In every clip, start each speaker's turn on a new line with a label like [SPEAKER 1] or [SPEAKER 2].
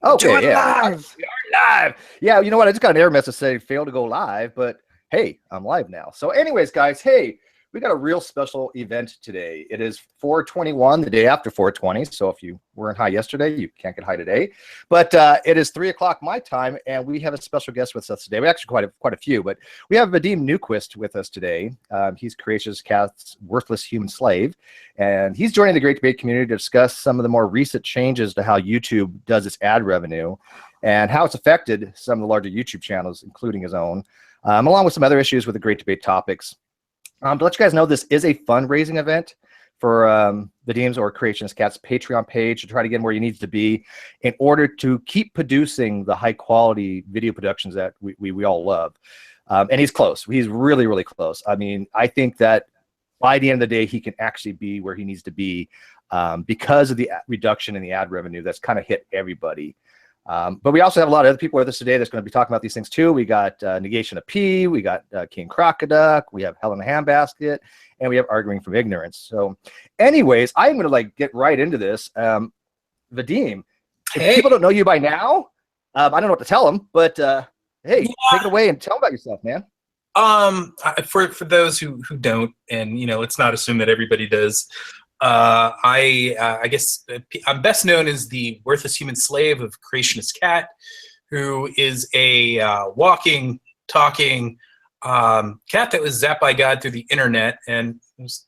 [SPEAKER 1] Okay,
[SPEAKER 2] Doing
[SPEAKER 1] yeah.
[SPEAKER 2] live.
[SPEAKER 1] We are live. Yeah, you know what? I just got an error message saying failed to go live, but hey, I'm live now. So anyways, guys, hey, we got a real special event today. It is 421, the day after 420. So if you weren't high yesterday, you can't get high today. But it is 3 o'clock my time, and we have a special guest with us today. We actually quite a few, but we have Vadim Newquist with us today. He's Creationist Cat's worthless human slave, and he's joining the Great Debate community to discuss some of the more recent changes to how YouTube does its ad revenue and how it's affected some of the larger YouTube channels, including his own, along with some other issues with the Great Debate topics. To let you guys know, this is a fundraising event for Vadim's or Creationist Cat's Patreon page to try to get him where he needs to be in order to keep producing the high quality video productions that we all love. And he's close. He's really, really close. I mean, I think that by the end of the day, he can actually be where he needs to be because of the reduction in the ad revenue that's kind of hit everybody. But we also have a lot of other people with us today that's going to be talking about these things too. We got Negation of P, we got King Crocoduck, we have Hell in a Handbasket, and we have Arguing from Ignorance. So anyways, I'm going to get right into this. Vadim, if people don't know you by now, I don't know what to tell them, but hey, take it away and tell them about yourself, man.
[SPEAKER 2] For those who don't, and let's not assume that everybody does. I guess I'm best known as the worthless human slave of Creationist Cat, who is a walking, talking cat that was zapped by God through the internet, and it's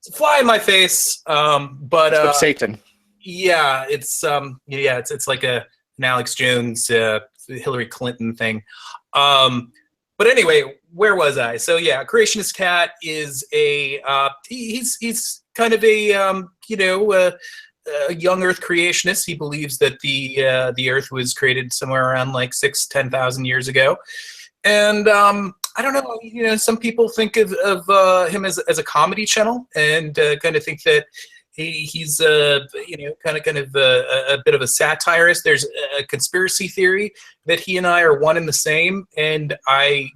[SPEAKER 2] a fly in my face. But
[SPEAKER 1] Satan.
[SPEAKER 2] Yeah, it's like an Alex Jones, Hillary Clinton thing. But anyway, where was I? So yeah, Creationist Cat is a he's kind of a a young Earth creationist. He believes that the Earth was created somewhere around like 10,000 years ago, and I don't know. Some people think of him as a comedy channel, and kind of think that he's kind of a bit of a satirist. There's a conspiracy theory that he and I are one and the same, and I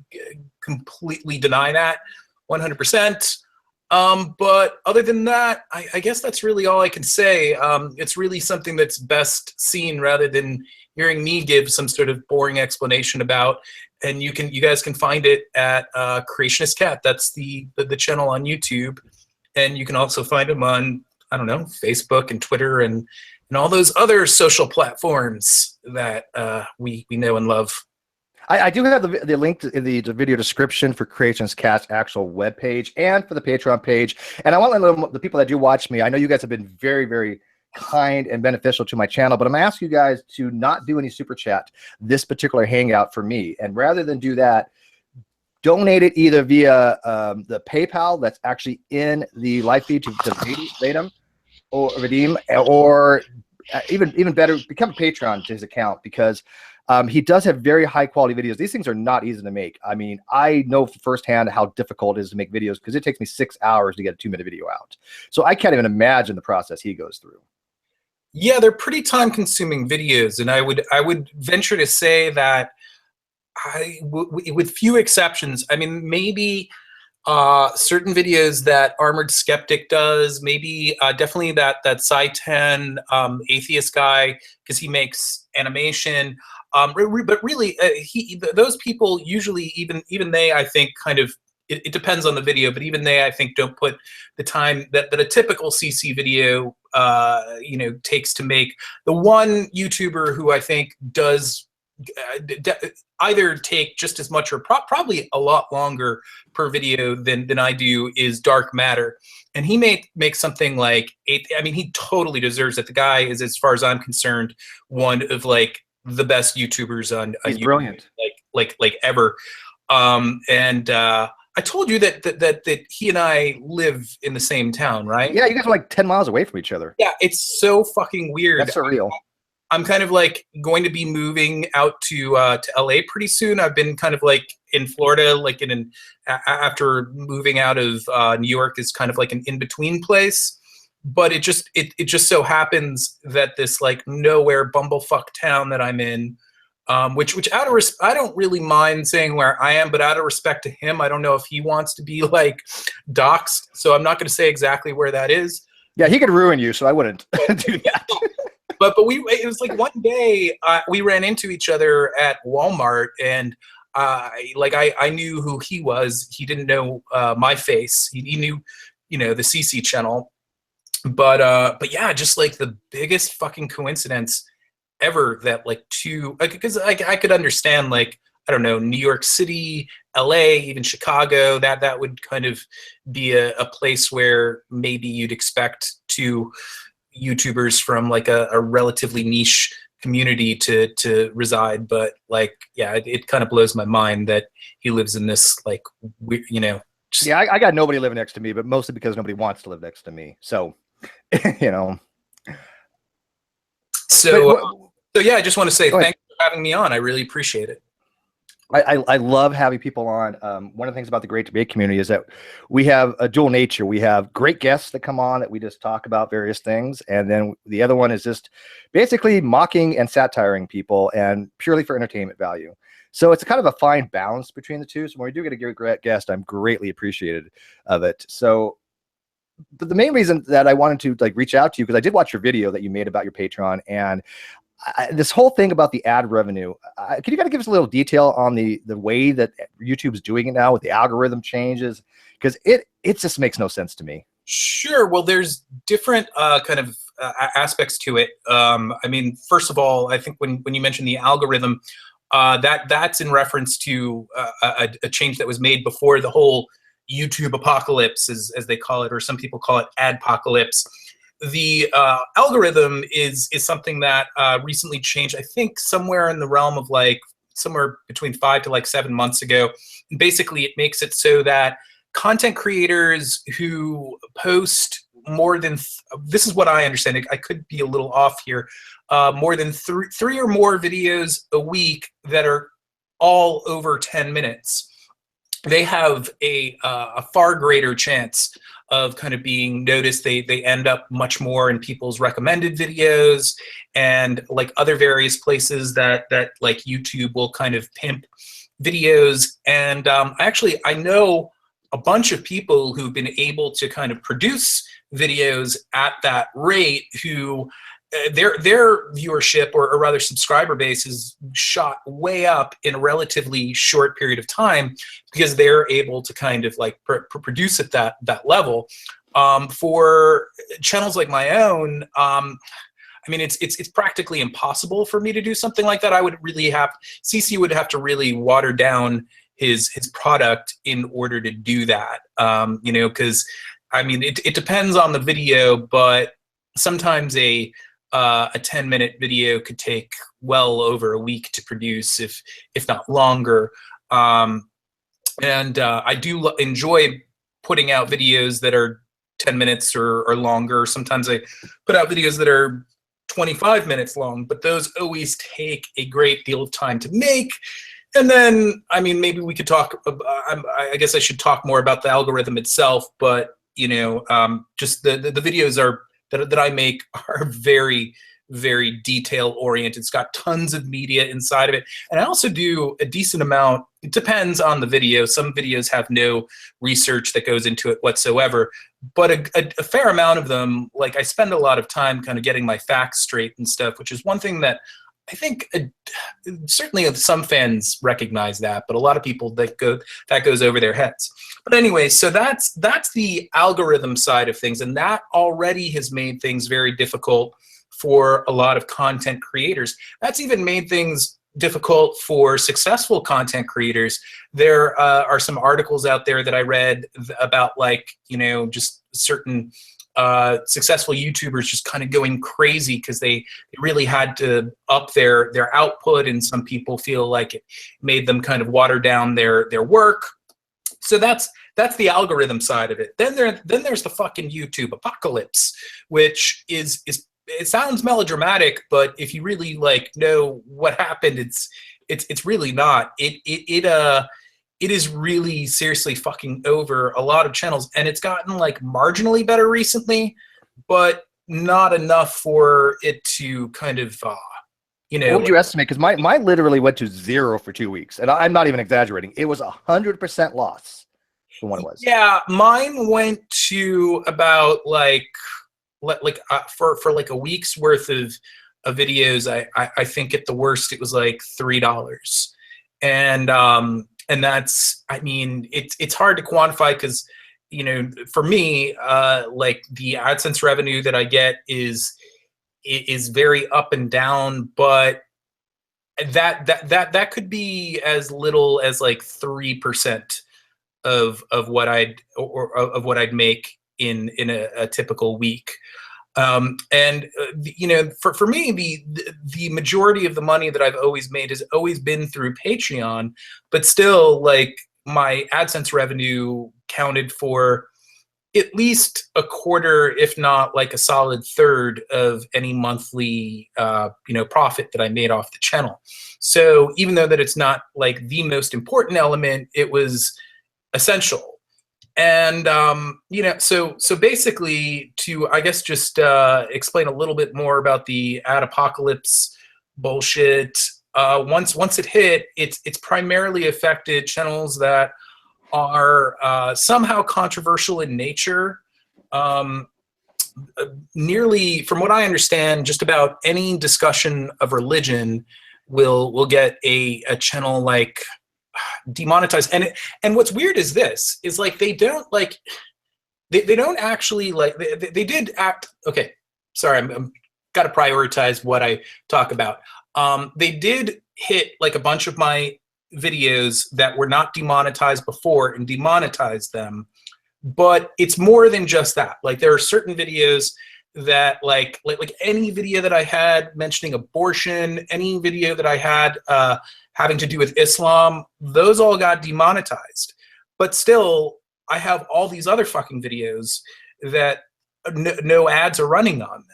[SPEAKER 2] completely deny that 100%. But other than that, I guess that's really all I can say. It's really something that's best seen rather than hearing me give some sort of boring explanation about. And you guys can find it at Creationist Cat. That's the channel on YouTube, and you can also find him on, I don't know, Facebook and Twitter and all those other social platforms that we know and love.
[SPEAKER 1] I do have the link in the video description for Creationist Cat's actual webpage and for the Patreon page. And I want to let the people that do watch me, I know you guys have been very, very kind and beneficial to my channel, but I'm going to ask you guys to not do any super chat this particular hangout for me. And rather than do that, donate it either via the PayPal that's actually in the live feed to Vadim or Vadim, or even better, become a Patreon to his account, because he does have very high quality videos. These things are not easy to make. I mean, I know firsthand how difficult it is to make videos, because it takes me 6 hours to get a 2-minute video out. So I can't even imagine the process he goes through.
[SPEAKER 2] Yeah, they're pretty time-consuming videos, and I would venture to say that with few exceptions, I mean, maybe certain videos that Armored Skeptic does, maybe definitely that Sci-10 atheist guy, because he makes animation. But really, those people usually, even they, I think, kind of, it depends on the video, but even they, I think, don't put the time that a typical CC video, takes to make. The one YouTuber who I think does either take just as much or probably a lot longer per video than I do is Dark Matter, and he makes something like 8. I mean, he totally deserves it. The guy is, as far as I'm concerned, one of like the best YouTubers on
[SPEAKER 1] He's
[SPEAKER 2] YouTube,
[SPEAKER 1] brilliant,
[SPEAKER 2] like ever. I told you that he and I live in the same town, right?
[SPEAKER 1] Yeah, you guys are like 10 miles away from each other.
[SPEAKER 2] Yeah, it's so fucking weird.
[SPEAKER 1] That's surreal.
[SPEAKER 2] I'm kind of like going to be moving out to LA pretty soon. I've been kind of like in Florida, like after moving out of New York, is kind of like an in-between place. But it just so happens that this like nowhere bumblefuck town that I'm in, which out of I don't really mind saying where I am, but out of respect to him, I don't know if he wants to be like doxxed, so I'm not going to say exactly where that is.
[SPEAKER 1] Yeah, he could ruin you, so I wouldn't do that.
[SPEAKER 2] but it was like one day we ran into each other at Walmart, and I knew who he was. He didn't know my face. He knew, the CC channel. But yeah, just like the biggest fucking coincidence ever that like because I could understand, like, I don't know, New York City, LA, even Chicago, that would kind of be a place where maybe you'd expect two YouTubers from like a relatively niche community to reside. But like, yeah, it kind of blows my mind that he lives in this like
[SPEAKER 1] Yeah, I got nobody living next to me, but mostly because nobody wants to live next to me. So,
[SPEAKER 2] So yeah, I just want to say thanks for having me on. I really appreciate it.
[SPEAKER 1] I love having people on. One of the things about the Great Debate community is that we have a dual nature. We have great guests that come on that we just talk about various things. And then the other one is just basically mocking and satiring people and purely for entertainment value. So it's kind of a fine balance between the two. So when we do get a great guest, I'm greatly appreciated of it. So but the main reason that I wanted to like reach out to you, because I did watch your video that you made about your Patreon, and this whole thing about the ad revenue, can you kind of give us a little detail on the way that YouTube's doing it now with the algorithm changes? Because it just makes no sense to me.
[SPEAKER 2] Sure. Well, there's different kind of aspects to it. I mean, first of all, I think when you mentioned the algorithm, that's in reference to a change that was made before the whole YouTube apocalypse, as they call it, or some people call it adpocalypse. The algorithm is something that recently changed, I think somewhere in the realm of like somewhere between 5 to like 7 months ago. And basically, it makes it so that content creators who post more than, this is what I understand, I could be a little off here, more than three or more videos a week that are all over 10 minutes, they have a far greater chance of kind of being noticed. They end up much more in people's recommended videos and like other various places that like YouTube will kind of pimp videos. And I know a bunch of people who've been able to kind of produce videos at that rate who their viewership or rather subscriber base is shot way up in a relatively short period of time because they're able to kind of like produce at that level. For channels like my own, I mean, it's practically impossible for me to do something like that. CC would have to really water down his product in order to do that. Because I mean, it depends on the video, but sometimes a 10-minute video could take well over a week to produce, if not longer. I do enjoy putting out videos that are 10 minutes or longer. Sometimes I put out videos that are 25 minutes long, but those always take a great deal of time to make. And then, I mean, maybe we could talk, I guess I should talk more about the algorithm itself, but, just the videos that I make are very, very detail oriented. It's got tons of media inside of it. And I also do a decent amount. It depends on the video. Some videos have no research that goes into it whatsoever, but a fair amount of them, like I spend a lot of time kind of getting my facts straight and stuff, which is one thing that I think certainly some fans recognize that, but a lot of people that goes over their heads. But anyway, so that's the algorithm side of things, and that already has made things very difficult for a lot of content creators. That's even made things difficult for successful content creators. There are some articles out there that I read about, like, just certain successful YouTubers just kind of going crazy because they really had to up their output, and some people feel like it made them kind of water down their work. So that's the algorithm side of it. Then there's the fucking YouTube apocalypse, which is it sounds melodramatic, but if you really like know what happened, it's really not. It is really seriously fucking over a lot of channels, and it's gotten like marginally better recently, but not enough for it to kind of,
[SPEAKER 1] What would you estimate? Because mine literally went to 0 for 2 weeks, and I'm not even exaggerating. It was 100% loss from what it was.
[SPEAKER 2] Yeah, mine went to about for like a week's worth of of videos, I think at the worst it was like $3. And that's, I mean, it's hard to quantify because, you know, for me, like the AdSense revenue that I get is very up and down, but that could be as little as like 3% of what I'd make in a typical week. You know, for me, the majority of the money that I've always made has always been through Patreon, but still, like, my AdSense revenue counted for at least a quarter, if not like a solid third of any monthly, you know, profit that I made off the channel. So even though that it's not like the most important element, it was essential. And you know, so basically, to, I guess, just explain a little bit more about the ad apocalypse bullshit. Once it hit, it's primarily affected channels that are somehow controversial in nature. Nearly, from what I understand, just about any discussion of religion will get a channel like demonetized. And what's weird is this is, like, they don't like they don't actually, like, they did act, okay, sorry, I'm got to prioritize what I talk about. They did hit like a bunch of my videos that were not demonetized before and demonetized them, but it's more than just that. Like, there are certain videos that, like any video that I had mentioning abortion, any video that I had having to do with Islam, those all got demonetized. But still, I have all these other fucking videos that no ads are running on them.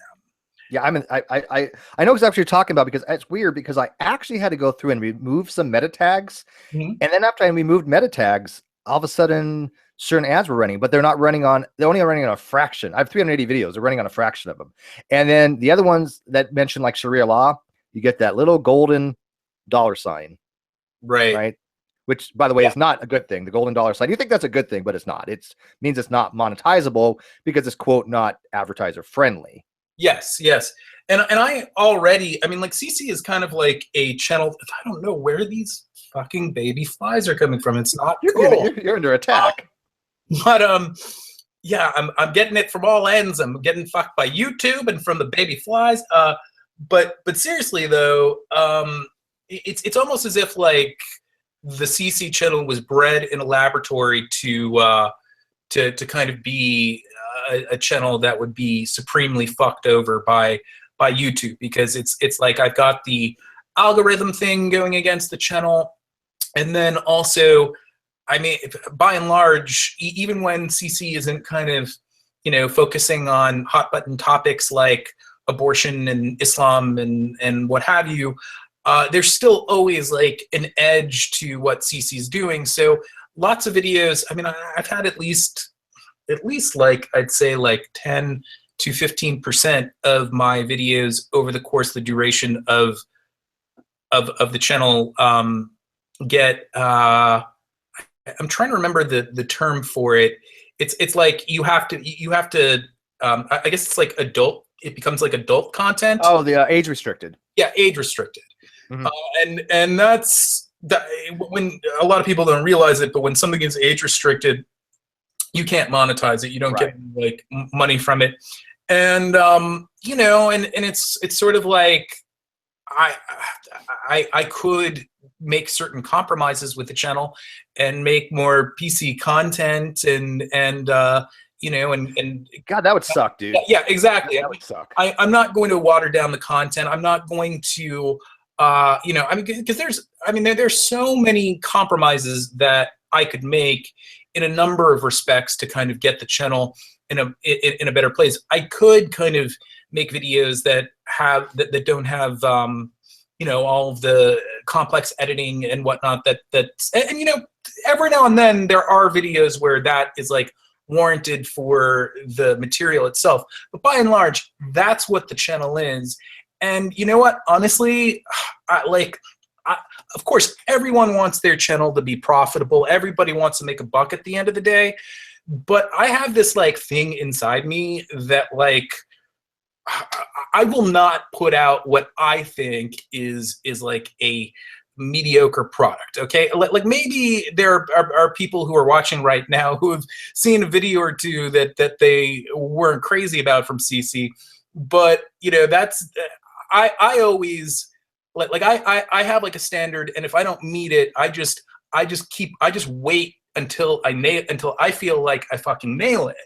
[SPEAKER 1] Yeah, I know exactly what you're talking about, because it's weird, because I actually had to go through and remove some meta tags.
[SPEAKER 2] Mm-hmm.
[SPEAKER 1] And then after I removed meta tags, all of a sudden certain ads were running, but they're only running on a fraction. I have 380 videos. They're running on a fraction of them. And then the other ones that mention like Sharia law, you get that little golden $sign. Right. Which, by the way, is not a good thing. The golden $sign. You think that's a good thing, but it's not. It means it's not monetizable because it's, quote, not advertiser friendly.
[SPEAKER 2] Yes. And I already, I mean, like, CC is kind of like a channel. I don't know where these fucking baby flies are coming from. It's not cool.
[SPEAKER 1] You're under attack.
[SPEAKER 2] But yeah, I'm getting it from all ends. I'm getting fucked by YouTube and from the baby flies. But seriously though, it's almost as if, like, the CC channel was bred in a laboratory to kind of be a channel that would be supremely fucked over by YouTube, because it's like I've got the algorithm thing going against the channel, and then also, I mean, by and large, even when CC isn't kind of, you know, focusing on hot button topics like abortion and Islam and what have you, there's still always like an edge to what CC's doing. So lots of videos, I mean, I've had at least like, I'd say like 10 to 15% of my videos over the course of the duration of the channel get, I'm trying to remember the term for it. It's like you have to I guess it's like adult, it becomes like adult content.
[SPEAKER 1] Oh, the age restricted.
[SPEAKER 2] Yeah, age restricted.
[SPEAKER 1] Mm-hmm.
[SPEAKER 2] And that's that, when a lot of people don't realize it, but when something is age restricted, you can't monetize it. You don't get like money from it. And you know, and it's sort of like I could make certain compromises with the channel and make more PC content and you know, and
[SPEAKER 1] God, that would suck, dude.
[SPEAKER 2] Yeah, exactly.
[SPEAKER 1] That would suck.
[SPEAKER 2] I'm not going to water down the content. I'm not going to, you know, I mean, because there's so many compromises that I could make in a number of respects to kind of get the channel in a better place. I could kind of make videos that don't have you know, all of the complex editing and whatnot and you know, every now and then there are videos where that is like warranted for the material itself, but by and large, that's what the channel is. And you know what, honestly, of course, everyone wants their channel to be profitable. Everybody wants to make a buck at the end of the day. But I have this like thing inside me that, like, I will not put out what I think is like a mediocre product. Okay, like maybe there are people who are watching right now who have seen a video or two that they weren't crazy about from CC, but you know, that's I always like I have like a standard, and if I don't meet it, I just wait until I feel like I fucking nail it.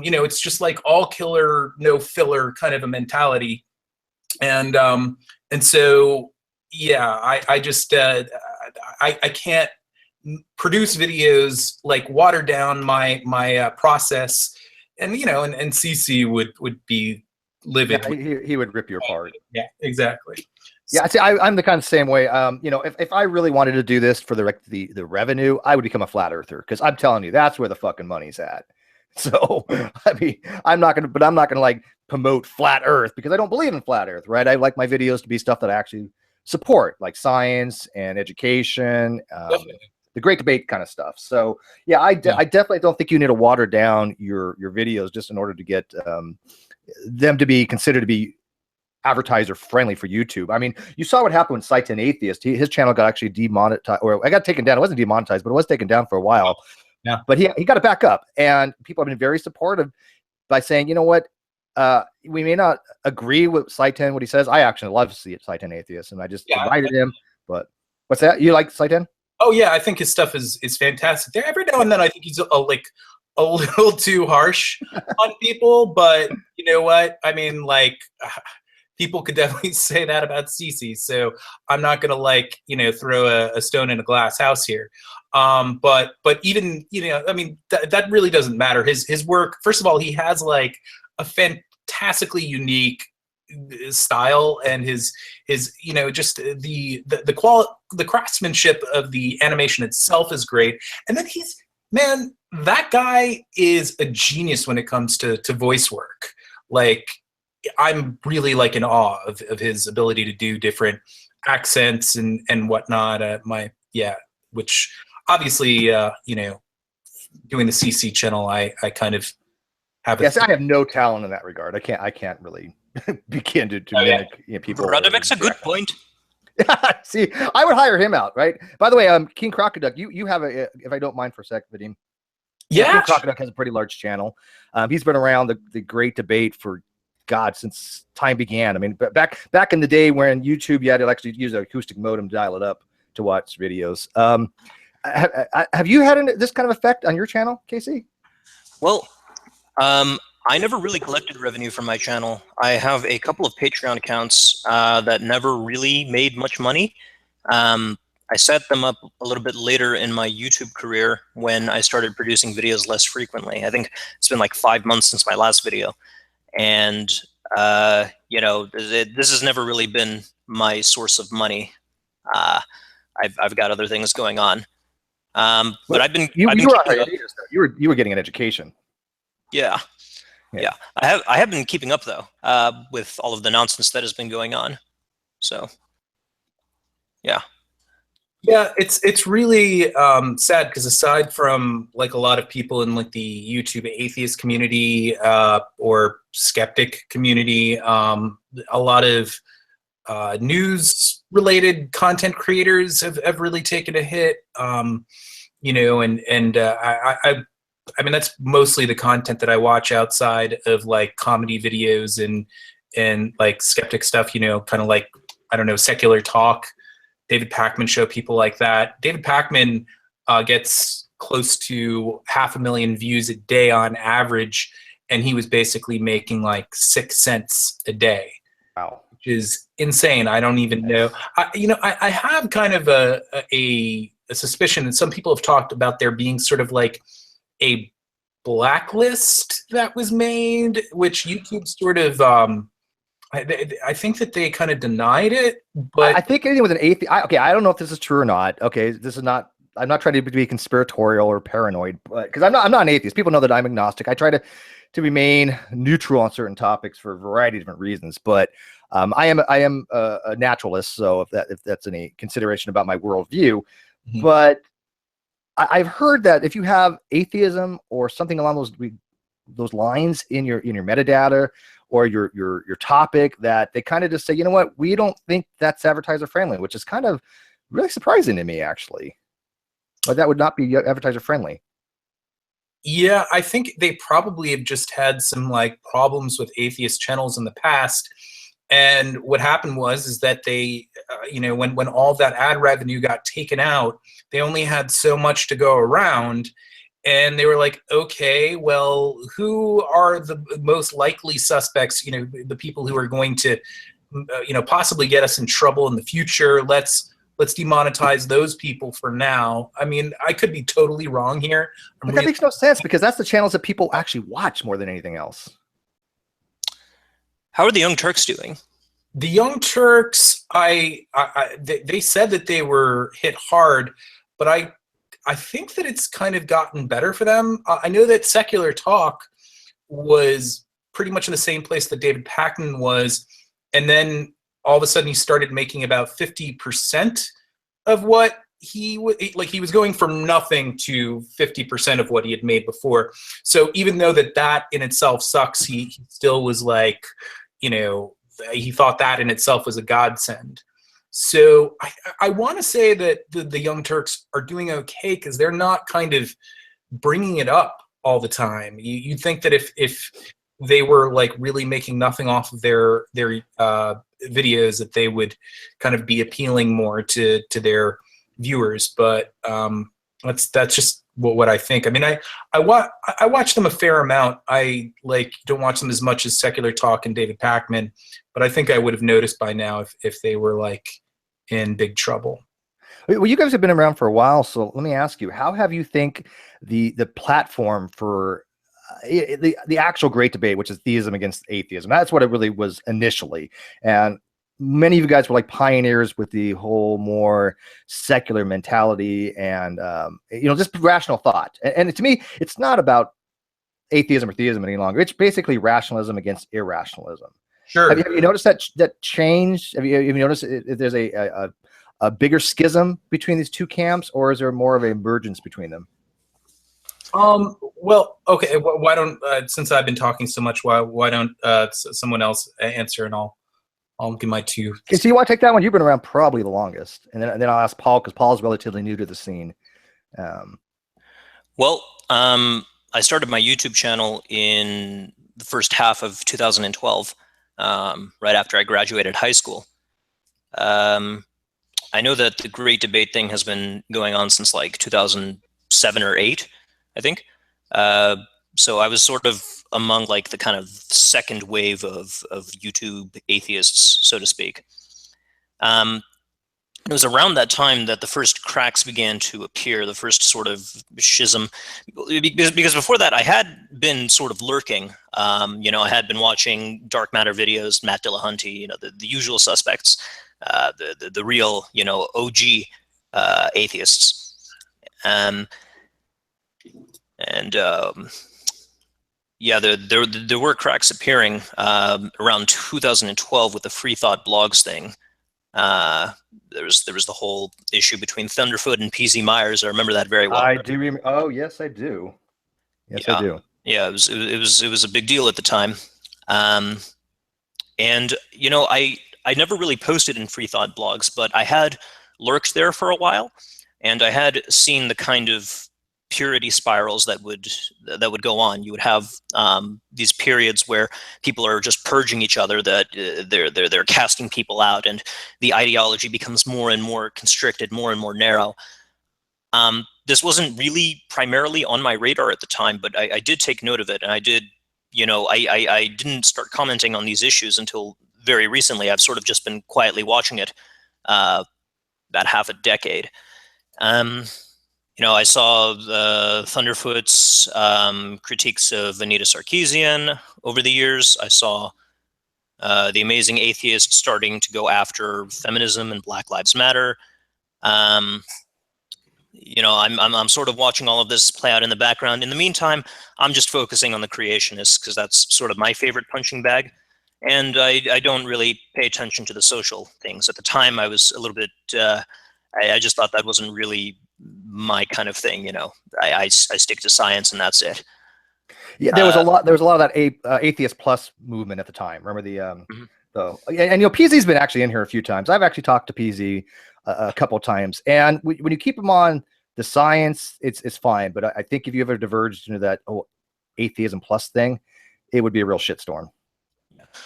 [SPEAKER 2] You know, it's just like all killer, no filler kind of a mentality. And so, yeah, I just, I can't produce videos, like water down my process. And, you know, and CC would be livid.
[SPEAKER 1] Yeah, he would rip you apart.
[SPEAKER 2] Yeah, exactly.
[SPEAKER 1] Yeah, see, I'm the kind of same way. You know, if I really wanted to do this for the revenue, I would become a flat earther, because I'm telling you, that's where the fucking money's at. So, I mean, I'm not gonna like promote flat Earth, because I don't believe in flat Earth, right? I like my videos to be stuff that I actually support, like science and education, the great debate kind of stuff. So, yeah, I definitely don't think you need to water down your videos just in order to get them to be considered to be advertiser friendly for YouTube. I mean, you saw what happened with Satan Atheist. His channel got actually demonetized, or I got taken down. It wasn't demonetized, but it was taken down for a while.
[SPEAKER 2] Yeah.
[SPEAKER 1] But he got it back up, and people have been very supportive by saying, you know what, we may not agree with Satan, what he says. I actually love to see Satan Atheist, and I just invited him. But what's that? You like Satan?
[SPEAKER 2] Oh yeah, I think his stuff is fantastic. There, every now and then I think he's a little too harsh on people, but you know what? I mean, like, people could definitely say that about CC, so I'm not gonna, like, you know, throw a stone in a glass house here. But even, you know, I mean, that really doesn't matter. His work, first of all, he has like a fantastically unique style, and his you know, just the craftsmanship of the animation itself is great. And then man, that guy is a genius when it comes to voice work. Like, I'm really like in awe of his ability to do different accents and whatnot. Which obviously, you know, doing the CC channel, I kind of have.
[SPEAKER 1] Yes, I have no talent in that regard. I can't really begin to mimic, you know, people.
[SPEAKER 3] Radovic's a good point.
[SPEAKER 1] See, I would hire him out, right? By the way, King Crocoduck, you have a, if I don't mind for a sec, Vadim.
[SPEAKER 2] Yeah,
[SPEAKER 1] King Crocoduck has a pretty large channel. He's been around the great debate for since time began. I mean, back in the day when YouTube, you had to actually use an acoustic modem to dial it up to watch videos. Have you had this kind of effect on your channel, Casey?
[SPEAKER 3] Well, I never really collected revenue from my channel. I have a couple of Patreon accounts that never really made much money. I set them up a little bit later in my YouTube career when I started producing videos less frequently. I think it's been like 5 months since my last video. And, you know, this has never really been my source of money. I've got other things going on. But I've been
[SPEAKER 1] you were getting an education.
[SPEAKER 3] Yeah. I have been keeping up though, with all of the nonsense that has been going on. So, yeah.
[SPEAKER 2] Yeah, it's really sad, because aside from like a lot of people in like the YouTube atheist community or skeptic community, a lot of news related content creators have really taken a hit. You know, I mean, that's mostly the content that I watch outside of like comedy videos and like skeptic stuff, you know, kind of like, I don't know, Secular Talk, David Pakman Show, people like that. David Pakman gets close to 500,000 views a day on average, and he was basically making like 6 cents a day.
[SPEAKER 1] Wow.
[SPEAKER 2] Which is insane. I don't even know. I have kind of a suspicion, and some people have talked about there being sort of like a blacklist that was made, which YouTube sort of I think that they kind of denied it, but
[SPEAKER 1] I think anything with an atheist. Okay, I don't know if this is true or not. Okay, this is not. I'm not trying to be conspiratorial or paranoid, but because I'm not an atheist. People know that I'm agnostic. I try to remain neutral on certain topics for a variety of different reasons. But I am a naturalist, so if that's any consideration about my worldview, but I've heard that if you have atheism or something along those lines in your metadata, or your topic that they kind of just say, you know what, we don't think that's advertiser friendly, which is kind of really surprising to me, actually. But that would not be advertiser friendly.
[SPEAKER 2] Yeah, I think they probably have just had some like problems with atheist channels in the past. And what happened is that they, you know, when all that ad revenue got taken out, they only had so much to go around. And they were like, okay, well, who are the most likely suspects, you know, the people who are going to, you know, possibly get us in trouble in the future? Let's demonetize those people for now. I mean, I could be totally wrong here.
[SPEAKER 1] But that makes no sense, because that's the channels that people actually watch more than anything else.
[SPEAKER 3] How are the Young Turks doing?
[SPEAKER 2] The Young Turks, they said that they were hit hard, but I think that it's kind of gotten better for them. I know that Secular Talk was pretty much in the same place that David Pakman was, and then all of a sudden he started making about 50% of what he was going from nothing to 50% of what he had made before. So even though that in itself sucks, he still was like, you know, he thought that in itself was a godsend. So I want to say that the Young Turks are doing okay, because they're not kind of bringing it up all the time. You'd think that if they were like really making nothing off of their videos, that they would kind of be appealing more to their viewers. But that's just what I think. I mean, I watch them a fair amount. I don't watch them as much as Secular Talk and David Pakman, but I think I would have noticed by now if they were like in big trouble.
[SPEAKER 1] Well, you guys have been around for a while, so let me ask you, how have you think the platform for the actual great debate, which is theism against atheism, that's what it really was initially, and many of you guys were like pioneers with the whole more secular mentality and you know, just rational thought. And to me, it's not about atheism or theism any longer. It's basically rationalism against irrationalism.
[SPEAKER 2] Sure.
[SPEAKER 1] Have you noticed that change? Have you noticed if there's a bigger schism between these two camps, or is there more of an emergence between them?
[SPEAKER 2] Well, okay. Why don't since I've been talking so much, why don't someone else answer, and I'll give my two.
[SPEAKER 1] Okay, so you want to take that one? You've been around probably the longest, and then I'll ask Paul, because Paul's relatively new to the scene.
[SPEAKER 3] Well, I started my YouTube channel in the first half of 2012, right after I graduated high school. I know that the Great Debate thing has been going on since like 2007 or 8, I think. So I was sort of among like the kind of second wave of YouTube atheists, so to speak. It was around that time that the first cracks began to appear, the first sort of schism, because before that I had been sort of lurking. You know, I had been watching dark matter videos, Matt Dillahunty, you know, the usual suspects, the real, you know, OG atheists. Yeah, there were cracks appearing around 2012 with the Free Thought Blogs thing. There was the whole issue between Thunderfoot and PZ Myers. I remember that very well.
[SPEAKER 1] I do remember. Oh, yes, I do. Yes,
[SPEAKER 3] yeah.
[SPEAKER 1] I do.
[SPEAKER 3] Yeah, it was a big deal at the time. And you know, I never really posted in Free Thought Blogs, but I had lurked there for a while, and I had seen the kind of purity spirals that would go on. You would have these periods where people are just purging each other, that they're casting people out, and the ideology becomes more and more constricted, more and more narrow. This wasn't really primarily on my radar at the time, but I did take note of it, and I did, you know, I didn't start commenting on these issues until very recently. I've sort of just been quietly watching it about half a decade. You know, I saw Thunderfoot's critiques of Anita Sarkeesian over the years. I saw the Amazing Atheist starting to go after feminism and Black Lives Matter. You know, I'm sort of watching all of this play out in the background. In the meantime, I'm just focusing on the creationists, because that's sort of my favorite punching bag. And I don't really pay attention to the social things. At the time, I was a little bit, I just thought that wasn't really my kind of thing, you know. I stick to science, and that's it.
[SPEAKER 1] Yeah, there was a lot. There was a lot of that atheist plus movement at the time. Remember and PZ's been actually in here a few times. I've actually talked to PZ a couple times, and when you keep him on the science, it's fine. But I think if you ever diverged into that atheism plus thing, it would be a real shitstorm.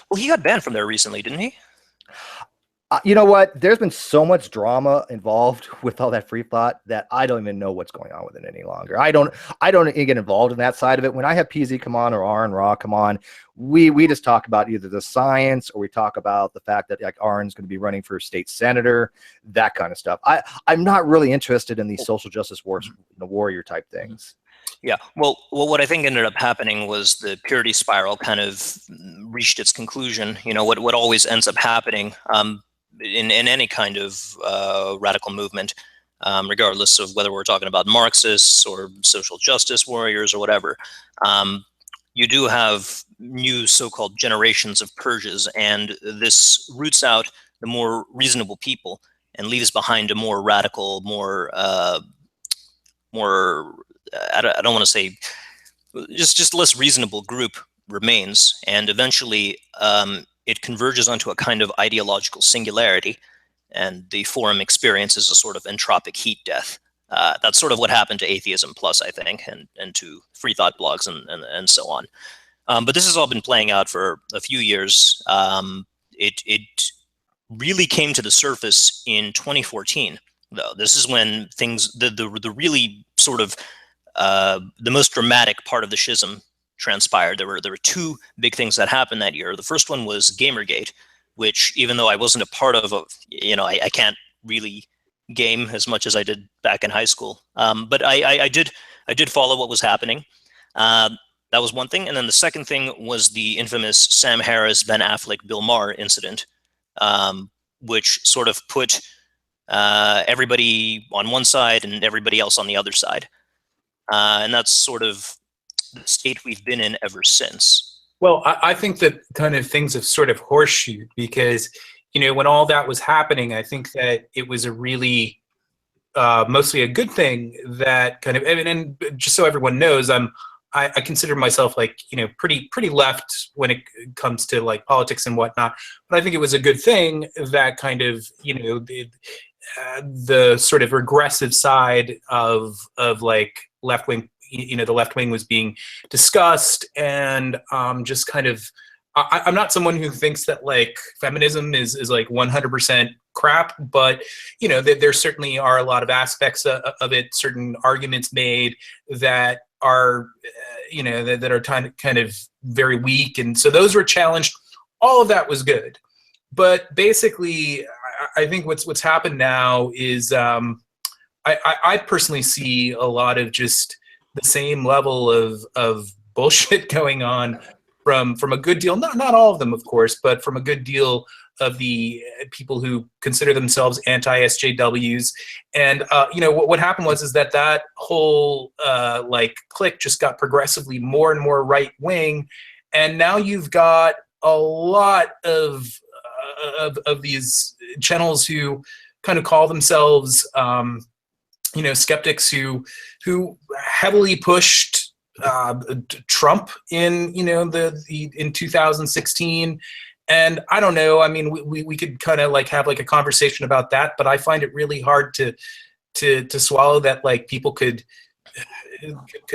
[SPEAKER 3] Well, he got banned from there recently, didn't he?
[SPEAKER 1] You know what? There's been so much drama involved with all that free thought that I don't even know what's going on with it any longer. I don't get involved in that side of it. When I have PZ come on or Arn Raw come on, we just talk about either the science or we talk about the fact that like Arn's going to be running for state senator, that kind of stuff. I'm not really interested in these social justice warrior type things.
[SPEAKER 3] Yeah, well, what I think ended up happening was the purity spiral kind of reached its conclusion. You know, what always ends up happening in any kind of radical movement, regardless of whether we're talking about Marxists or social justice warriors or whatever, you do have new so-called generations of purges, and this roots out the more reasonable people and leaves behind a more radical, more I don't want to say just less reasonable group remains, and eventually it converges onto a kind of ideological singularity, and the forum experience is a sort of entropic heat death. That's sort of what happened to Atheism Plus, I think, and to free thought blogs and so on. But this has all been playing out for a few years. It really came to the surface in 2014, though. This is when things, the really sort of the most dramatic part of the schism transpired. There were two big things that happened that year. The first one was Gamergate, which, even though I wasn't a part of, I can't really game as much as I did back in high school. But I did follow what was happening. That was one thing. And then the second thing was the infamous Sam Harris, Ben Affleck, Bill Maher incident, which sort of put everybody on one side and everybody else on the other side. And that's sort of the state we've been in ever since.
[SPEAKER 2] Well, I think that kind of things have sort of horseshoed because, when all that was happening, I think that it was a really mostly a good thing that kind of, and just so everyone knows, I consider myself like, pretty left when it comes to like politics and whatnot. But I think it was a good thing that kind of, the sort of regressive side of like left wing, the left wing was being discussed, and just kind of, I'm not someone who thinks that like feminism is like 100% crap, but there certainly are a lot of aspects of it, certain arguments made that are that are kind of very weak, and so those were challenged. All of that was good, but basically I think what's happened now is I personally see a lot of just the same level of bullshit going on from a good deal, not all of them, of course, but from a good deal of the people who consider themselves anti-SJWs. And what happened was that whole like clique just got progressively more and more right wing, and now you've got a lot of these channels who kind of call themselves skeptics who heavily pushed Trump in in 2016. And I don't know, I mean, we could kind of like have like a conversation about that, but I find it really hard to swallow that like people could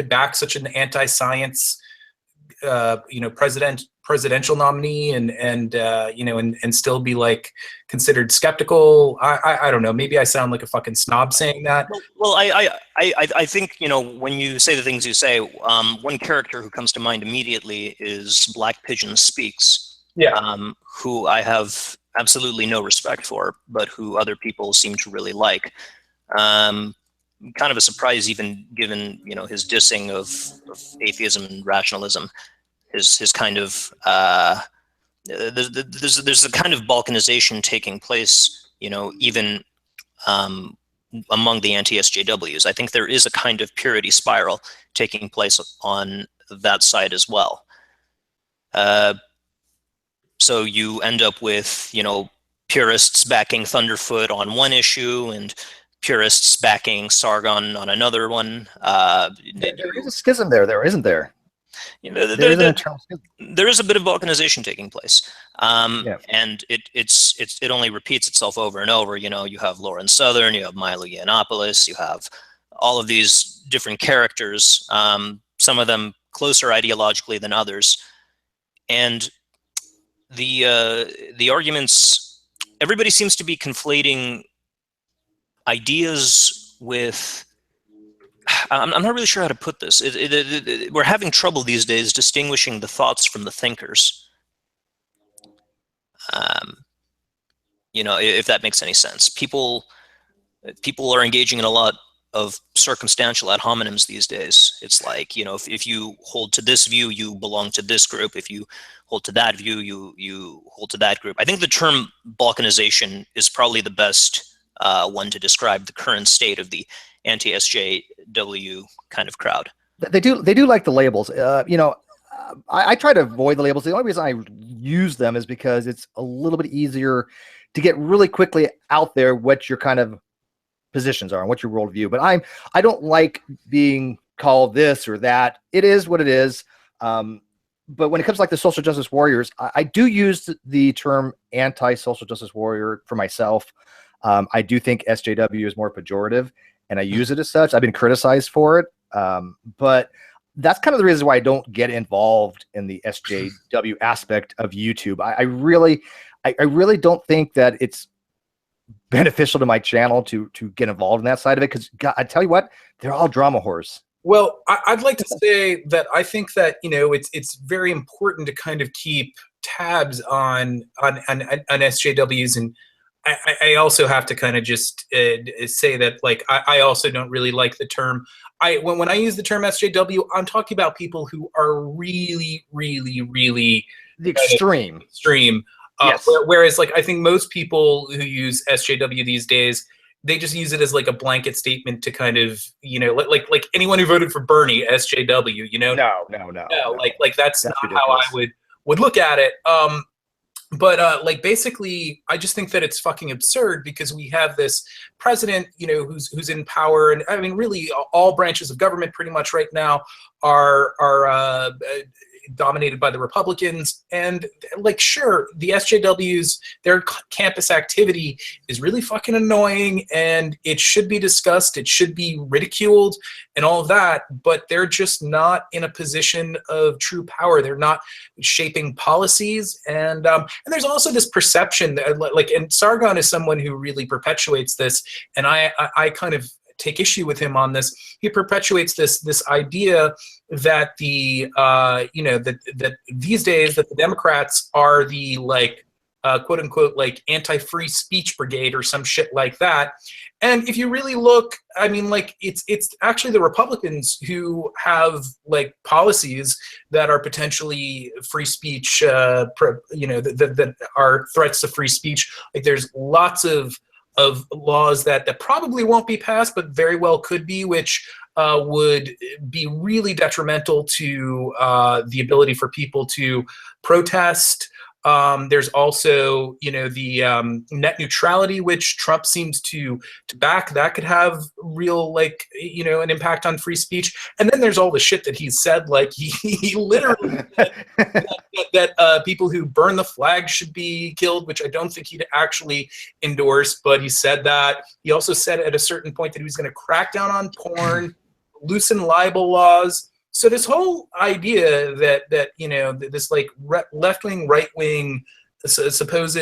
[SPEAKER 2] back such an anti-science presidential nominee and still be like considered skeptical. I don't know, maybe I sound like a fucking snob saying that.
[SPEAKER 3] Well, I think, when you say the things you say, one character who comes to mind immediately is Black Pigeon Speaks.
[SPEAKER 2] Yeah.
[SPEAKER 3] Who I have absolutely no respect for, but who other people seem to really like. Kind of a surprise, even given his dissing of atheism and rationalism. His kind of there's a kind of balkanization taking place, even among the anti-SJWs. I think there is a kind of purity spiral taking place on that side as well. So you end up with, purists backing Thunderfoot on one issue and purists backing Sargon on another one.
[SPEAKER 1] There is a schism there, isn't there?
[SPEAKER 3] You know,
[SPEAKER 1] There is an internal schism.
[SPEAKER 3] there is a bit of balkanization taking place,
[SPEAKER 1] Yeah.
[SPEAKER 3] and it only repeats itself over and over. You know, you have Lauren Southern, you have Milo Yiannopoulos, you have all of these different characters, some of them closer ideologically than others, and the arguments. Everybody seems to be conflating ideas with. I'm not really sure how to put this. We're having trouble these days distinguishing the thoughts from the thinkers. You know, if that makes any sense. People are engaging in a lot of circumstantial ad hominems these days. It's like, you know, if you hold to this view, you belong to this group. If you hold to that view, you hold to that group. I think the term balkanization is probably the best one to describe the current state of the anti-SJW kind of crowd.
[SPEAKER 1] They do like the labels. You know, I try to avoid the labels. The only reason I use them is because it's a little bit easier to get really quickly out there what your kind of positions are and what your worldview. But I don't like being called this or that. It is what it is. But when it comes to like the social justice warriors, I do use the term anti-social justice warrior for myself. I do think SJW is more pejorative, and I use it as such. I've been criticized for it. But that's kind of the reason why I don't get involved in the SJW aspect of YouTube. I really don't think that it's beneficial to my channel to get involved in that side of it, because I tell you what, they're all drama whores.
[SPEAKER 2] Well, I'd like to say that I think that, you know, it's very important to kind of keep tabs on SJWs, and I also have to kind of just say that, like, I also don't really like the term. When I use the term SJW, I'm talking about people who are really, really, really
[SPEAKER 1] The extreme.
[SPEAKER 2] extreme.
[SPEAKER 1] Yes.
[SPEAKER 2] Whereas, like, I think most people who use SJW these days, they just use it as like a blanket statement to kind of, you know, like anyone who voted for Bernie, SJW, you know?
[SPEAKER 1] No.
[SPEAKER 2] Like that's not
[SPEAKER 1] ridiculous.
[SPEAKER 2] how I would look at it. But like, basically, I just think that it's fucking absurd, because we have this president, you know, who's in power, and I mean, really, all branches of government pretty much right now are dominated by the Republicans. And, like, sure, the SJWs, their campus activity is really fucking annoying, and it should be discussed, it should be ridiculed and all of that, but they're just not in a position of true power. They're not shaping policies. And there's also this perception that, like, and Sargon is someone who really perpetuates this, and I kind of take issue with him on this. He perpetuates this idea that the you know, that these days that the Democrats are the, like, quote unquote, like, anti-free speech brigade or some shit like that. And if you really look, I mean, like, it's actually the Republicans who have, like, policies that are potentially free speech, you know, that are threats to free speech. Like, there's lots of laws that probably won't be passed, but very well could be, which would be really detrimental to the ability for people to protest. There's also, you know, the net neutrality, which Trump seems to back. That could have real, like, you know, an impact on free speech. And then there's all the shit that he's said, like he literally said that people who burn the flag should be killed, which I don't think he'd actually endorse, but he said that. He also said at a certain point that he was going to crack down on porn, loosen libel laws. So this whole idea that you know, this, like, left-wing, right-wing supposed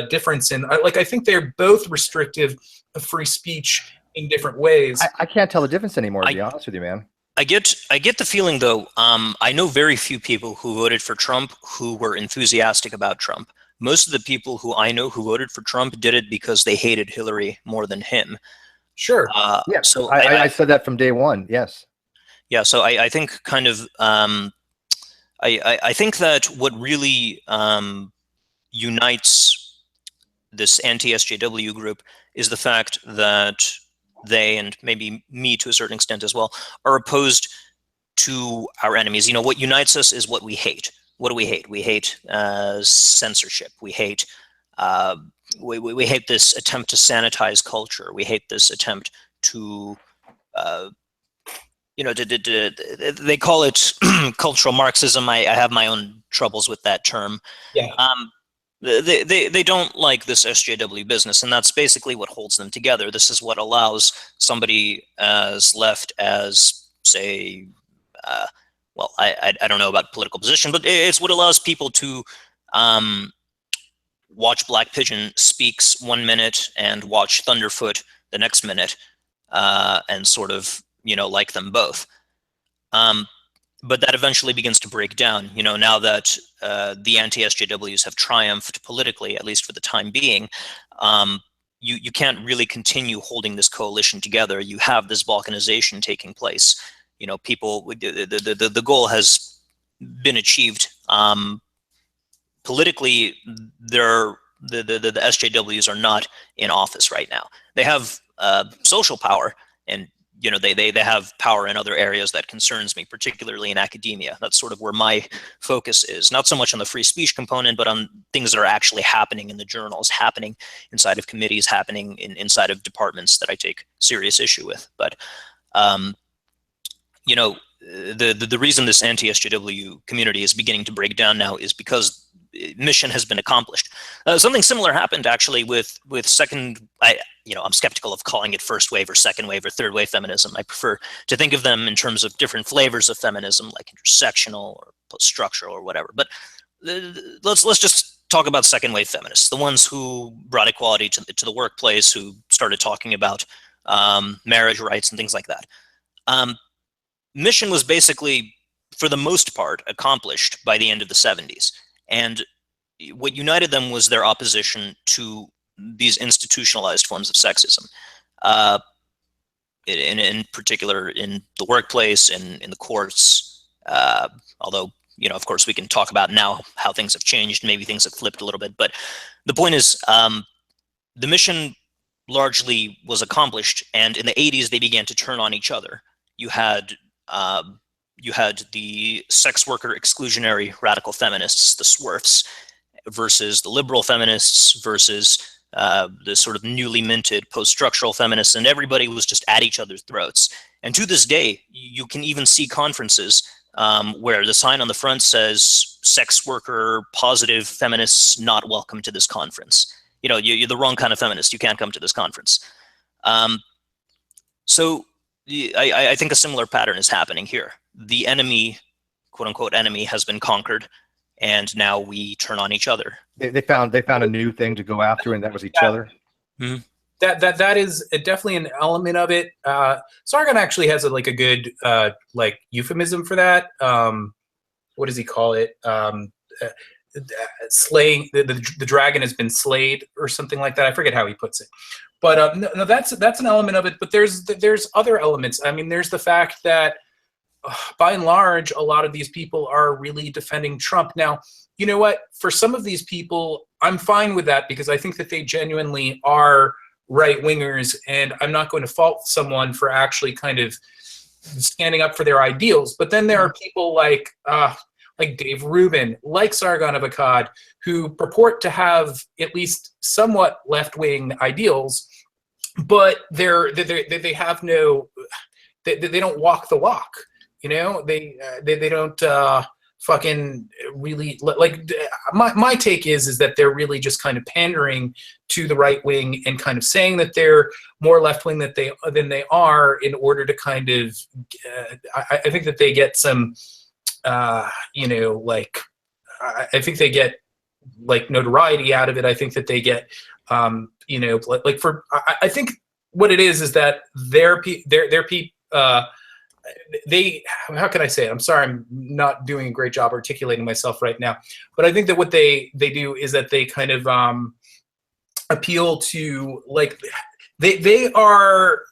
[SPEAKER 2] difference in, like, I think they're both restrictive of free speech in different ways.
[SPEAKER 1] I can't tell the difference anymore, to be honest with you, man.
[SPEAKER 3] I get the feeling, though, I know very few people who voted for Trump who were enthusiastic about Trump. Most of the people who I know who voted for Trump did it because they hated Hillary more than him.
[SPEAKER 2] Sure.
[SPEAKER 1] Yeah,
[SPEAKER 3] so
[SPEAKER 1] I said that from day one, yes.
[SPEAKER 3] Yeah, so I think kind of I think that what really unites this anti-SJW group is the fact that they, and maybe me to a certain extent as well, are opposed to our enemies. You know, what unites us is what we hate. What do we hate? We hate censorship. We hate we hate this attempt to sanitize culture. We hate this attempt to they call it cultural Marxism. I have my own troubles with that term.
[SPEAKER 2] Yeah.
[SPEAKER 3] They don't like this SJW business, and that's basically what holds them together. This is what allows somebody as left as, say, well, I don't know about political position, but it's what allows people to watch Black Pigeon Speaks 1 minute and watch Thunderfoot the next minute, and sort of, like them both. But that eventually begins to break down, now that the anti-SJWs have triumphed politically, at least for the time being. You can't really continue holding this coalition together. You have this balkanization taking place. People, the goal has been achieved. Politically, the SJWs are not in office right now. They have social power, and they have power in other areas that concerns me, particularly in academia. That's sort of where my focus is, not so much on the free speech component, but on things that are actually happening in the journals, happening inside of committees, happening inside of departments that I take serious issue with. But the reason this anti-SJW community is beginning to break down now is because mission has been accomplished. Something similar happened actually with second. I'm skeptical of calling it first wave or second wave or third wave feminism. I prefer to think of them in terms of different flavors of feminism, like intersectional or post-structural or whatever. But let's just talk about second wave feminists, the ones who brought equality to the workplace, who started talking about marriage rights and things like that. Mission was basically, for the most part, accomplished by the end of the 70s. And what united them was their opposition to these institutionalized forms of sexism, in particular in the workplace and in the courts. Although, of course, we can talk about now how things have changed. Maybe things have flipped a little bit. But the point is, the mission largely was accomplished. And in the 80s, they began to turn on each other. You had the sex worker exclusionary radical feminists, the SWERFs, versus the liberal feminists, versus the sort of newly minted post-structural feminists, and everybody was just at each other's throats. And to this day, you can even see conferences where the sign on the front says sex worker positive feminists not welcome to this conference. You're the wrong kind of feminist. You can't come to this conference. So I think a similar pattern is happening here. The enemy, quote unquote enemy, has been conquered, and now we turn on each other.
[SPEAKER 1] They found a new thing to go after, and that was each other.
[SPEAKER 2] Mm-hmm. That is definitely an element of it. Sargon actually has a good euphemism for that. What does he call it? Slaying the dragon has been slayed, or something like that. I forget how he puts it. But no, that's an element of it. But there's other elements. I mean, there's the fact that by and large, a lot of these people are really defending Trump. Now, you know what? For some of these people, I'm fine with that, because I think that they genuinely are right-wingers, and I'm not going to fault someone for actually kind of standing up for their ideals. But then there are people like Dave Rubin, like Sargon of Akkad, who purport to have at least somewhat left-wing ideals, but they have no, they don't walk the walk. They don't fucking really my take is that they're really just kind of pandering to the right wing and kind of saying that they're more left wing than they are, in order to kind of I think that they get some I think they get notoriety out of it. I think that they get I think what it is that they, how can I say it? I'm sorry, I'm not doing a great job articulating myself right now. But I think that what they do is that they kind of appeal to, they are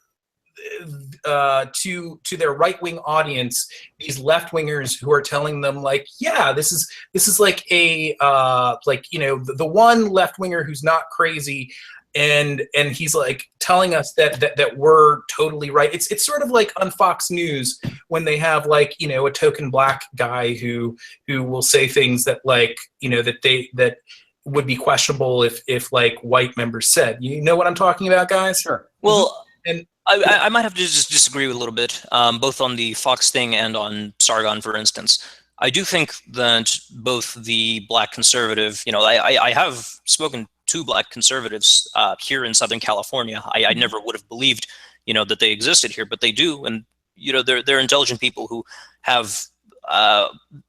[SPEAKER 2] to their right-wing audience, these left-wingers who are telling them yeah, this is like a the one left-winger who's not crazy, and he's telling us that we're totally right. It's sort of like on Fox News when they have a token black guy who will say things that that would be questionable if white members said. You know what I'm talking about, guys?
[SPEAKER 1] Sure.
[SPEAKER 3] Well,
[SPEAKER 2] and
[SPEAKER 3] I might have to just disagree with a little bit, both on the Fox thing and on Sargon, for instance. I do think that both the black conservative, I have spoken to black conservatives here in Southern California. I never would have believed, that they existed here, but they do. And, they're intelligent people who have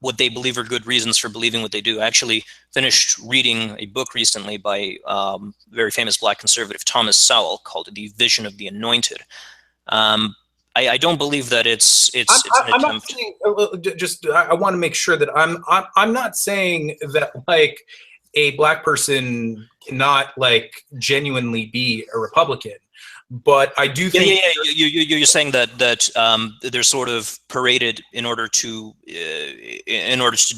[SPEAKER 3] what they believe are good reasons for believing what they do. I actually finished reading a book recently by very famous black conservative Thomas Sowell called The Vision of the Anointed. I don't believe that it's an
[SPEAKER 2] I'm not
[SPEAKER 3] attempt.
[SPEAKER 2] saying, I want to make sure that I'm not saying that like a black person cannot like genuinely be a Republican. But I do think
[SPEAKER 3] you're saying that they're sort of paraded in order to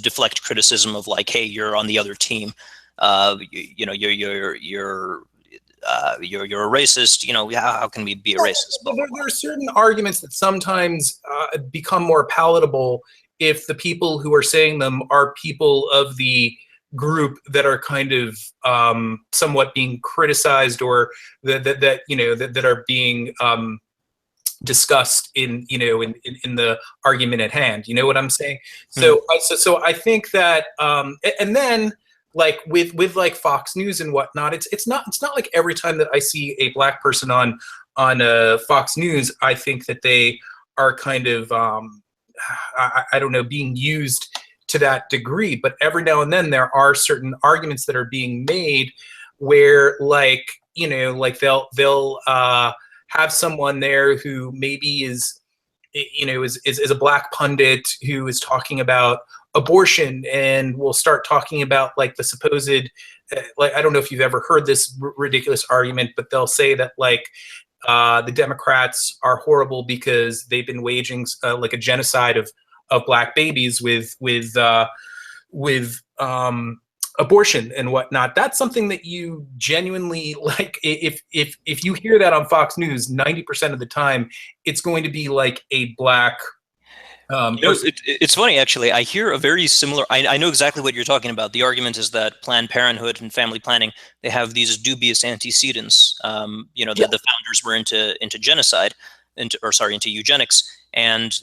[SPEAKER 3] deflect criticism of like, hey, you're on the other team, you're a racist. How can we be a racist?
[SPEAKER 2] There are certain arguments that sometimes become more palatable if the people who are saying them are people of the group that are kind of somewhat being criticized, or that are being discussed in the argument at hand. You know what I'm saying? So I think that and then like with like Fox News and whatnot, it's not like every time that I see a black person on Fox News, I think that they are kind of I don't know, being used to that degree. But every now and then there are certain arguments that are being made where like they'll have someone there who maybe is a black pundit who is talking about abortion, and will start talking about like the supposed like, I don't know if you've ever heard this ridiculous argument, but they'll say that like the Democrats are horrible because they've been waging like a genocide of black babies with abortion and whatnot. That's something that you genuinely like. If you hear that on Fox News, 90% of the time, it's going to be like a black.
[SPEAKER 3] It's funny, actually. I hear a very similar. I know exactly what you're talking about. The argument is that Planned Parenthood and family planning, they have these dubious antecedents. The founders were into genocide, into eugenics, and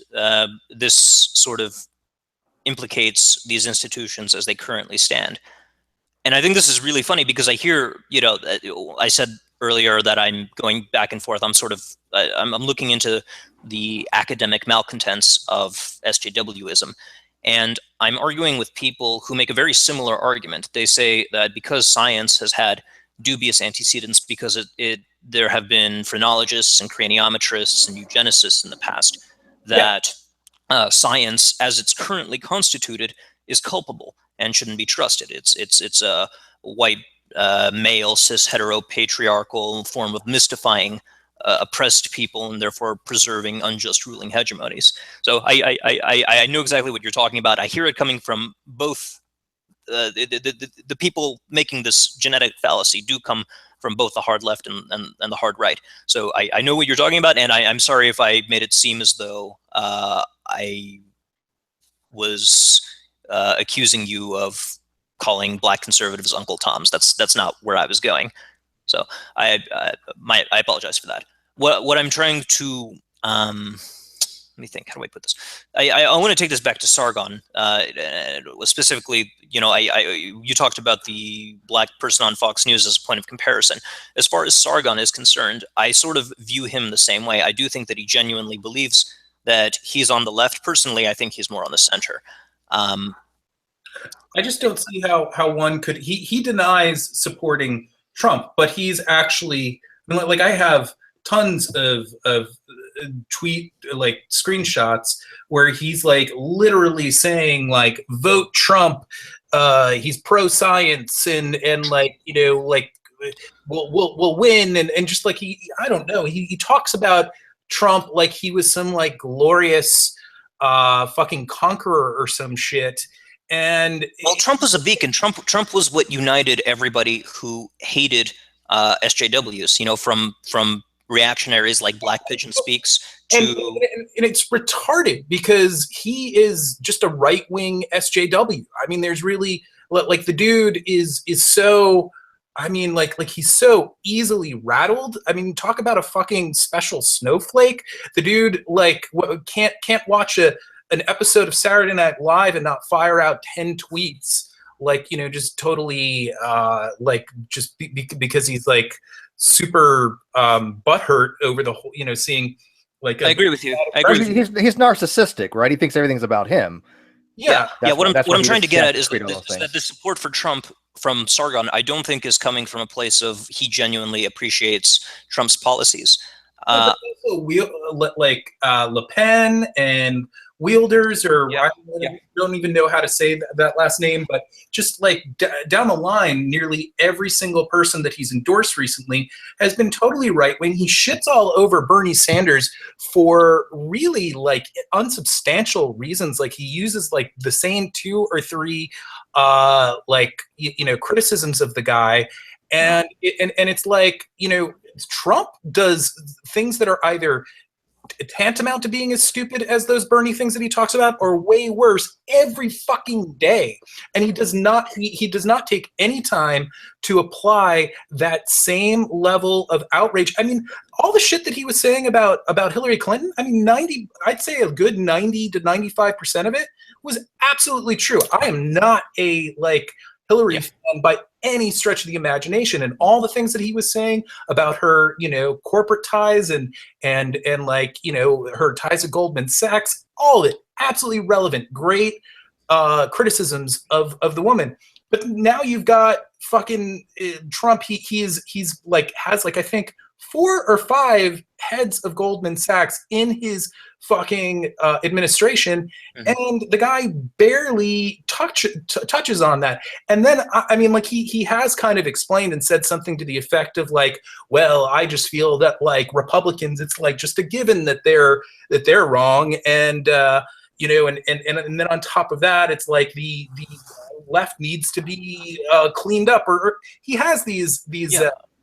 [SPEAKER 3] this sort of implicates these institutions as they currently stand. And I think this is really funny because I hear, I said earlier that I'm going back and forth. I'm sort of, I'm looking into the academic malcontents of SJWism. And I'm arguing with people who make a very similar argument. They say that because science has had dubious antecedents, because there have been phrenologists and craniometrists and eugenicists in the past, that science, as it's currently constituted, is culpable and shouldn't be trusted. It's a white male cis hetero patriarchal form of mystifying oppressed people and therefore preserving unjust ruling hegemonies. So I know exactly what you're talking about. I hear it coming from both. The people making this genetic fallacy do come from both the hard left and the hard right. So I know what you're talking about, and I'm sorry if I made it seem as though I was accusing you of calling black conservatives Uncle Toms. That's not where I was going. So I apologize for that. What I'm trying to let me think. How do I put this? I want to take this back to Sargon. Specifically, you talked about the black person on Fox News as a point of comparison. As far as Sargon is concerned, I sort of view him the same way. I do think that he genuinely believes that he's on the left. Personally, I think he's more on the center.
[SPEAKER 2] I just don't see how one could. He denies supporting Trump, but he's actually, like, I have tons of tweet like screenshots where he's like literally saying like vote Trump, he's pro science and like like we'll win, and just like I don't know, he talks about Trump like he was some like glorious fucking conqueror or some shit. And
[SPEAKER 3] well, Trump was a beacon. Trump was what united everybody who hated SJWs. From reactionaries like Black Pigeon Speaks to
[SPEAKER 2] and it's retarded because he is just a right-wing SJW. I mean, there's really, like, the dude is so I mean, like he's so easily rattled. I mean, talk about a fucking special snowflake. The dude like can't watch an episode of Saturday Night Live and not fire out 10 tweets, like, you know, just totally like just because he's like super butthurt over the whole, you know, seeing like.
[SPEAKER 3] I agree with you. I agree with you.
[SPEAKER 1] He's narcissistic, right? He thinks everything's about him.
[SPEAKER 2] Yeah.
[SPEAKER 3] What I'm trying to get at is
[SPEAKER 1] tweet
[SPEAKER 3] that the support for Trump from Sargon, I don't think is coming from a place of he genuinely appreciates Trump's policies.
[SPEAKER 2] But also like Le Pen and Wielders, or I don't even know how to say that last name, but just like down the line, nearly every single person that he's endorsed recently has been totally right when he shits all over Bernie Sanders for really like unsubstantial reasons. Like he uses like the same 2 or 3 like you know, criticisms of the guy, and it's like, you know, Trump does things that are either tantamount to being as stupid as those Bernie things that he talks about, or way worse every fucking day. And he does not take any time to apply that same level of outrage. I mean, all the shit that he was saying about Hillary Clinton, I mean, I'd say a good 90 to 95% of it was absolutely true. I am not a like Hillary fan by any stretch of the imagination, and all the things that he was saying about her, you know, corporate ties and like, you know, her ties to Goldman Sachs, all of it absolutely relevant, great criticisms of the woman. But now you've got fucking Trump. He's like has like I think 4 or 5 heads of Goldman Sachs in his fucking administration, and the guy barely touches on that. And then I mean, like he has kind of explained and said something to the effect of like, well, I just feel that like Republicans, it's like just a given that they're wrong, and you know, and then on top of that, it's like the left needs to be cleaned up, or he has these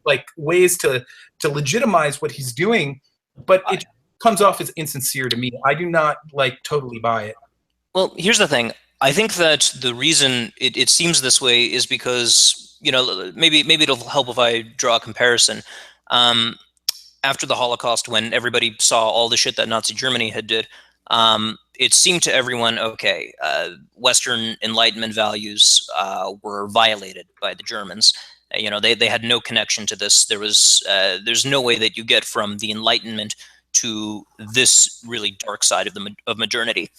[SPEAKER 2] like ways to legitimize what he's doing, but it comes off as insincere to me. I do not like totally buy it.
[SPEAKER 3] Well, here's the thing. I think that the reason it seems this way is because, you know, maybe it'll help if I draw a comparison. After the Holocaust, when everybody saw all the shit that Nazi Germany had did, it seemed to everyone, okay, Western Enlightenment values were violated by the Germans. You know, they had no connection to this. There's no way that you get from the Enlightenment to this really dark side of modernity.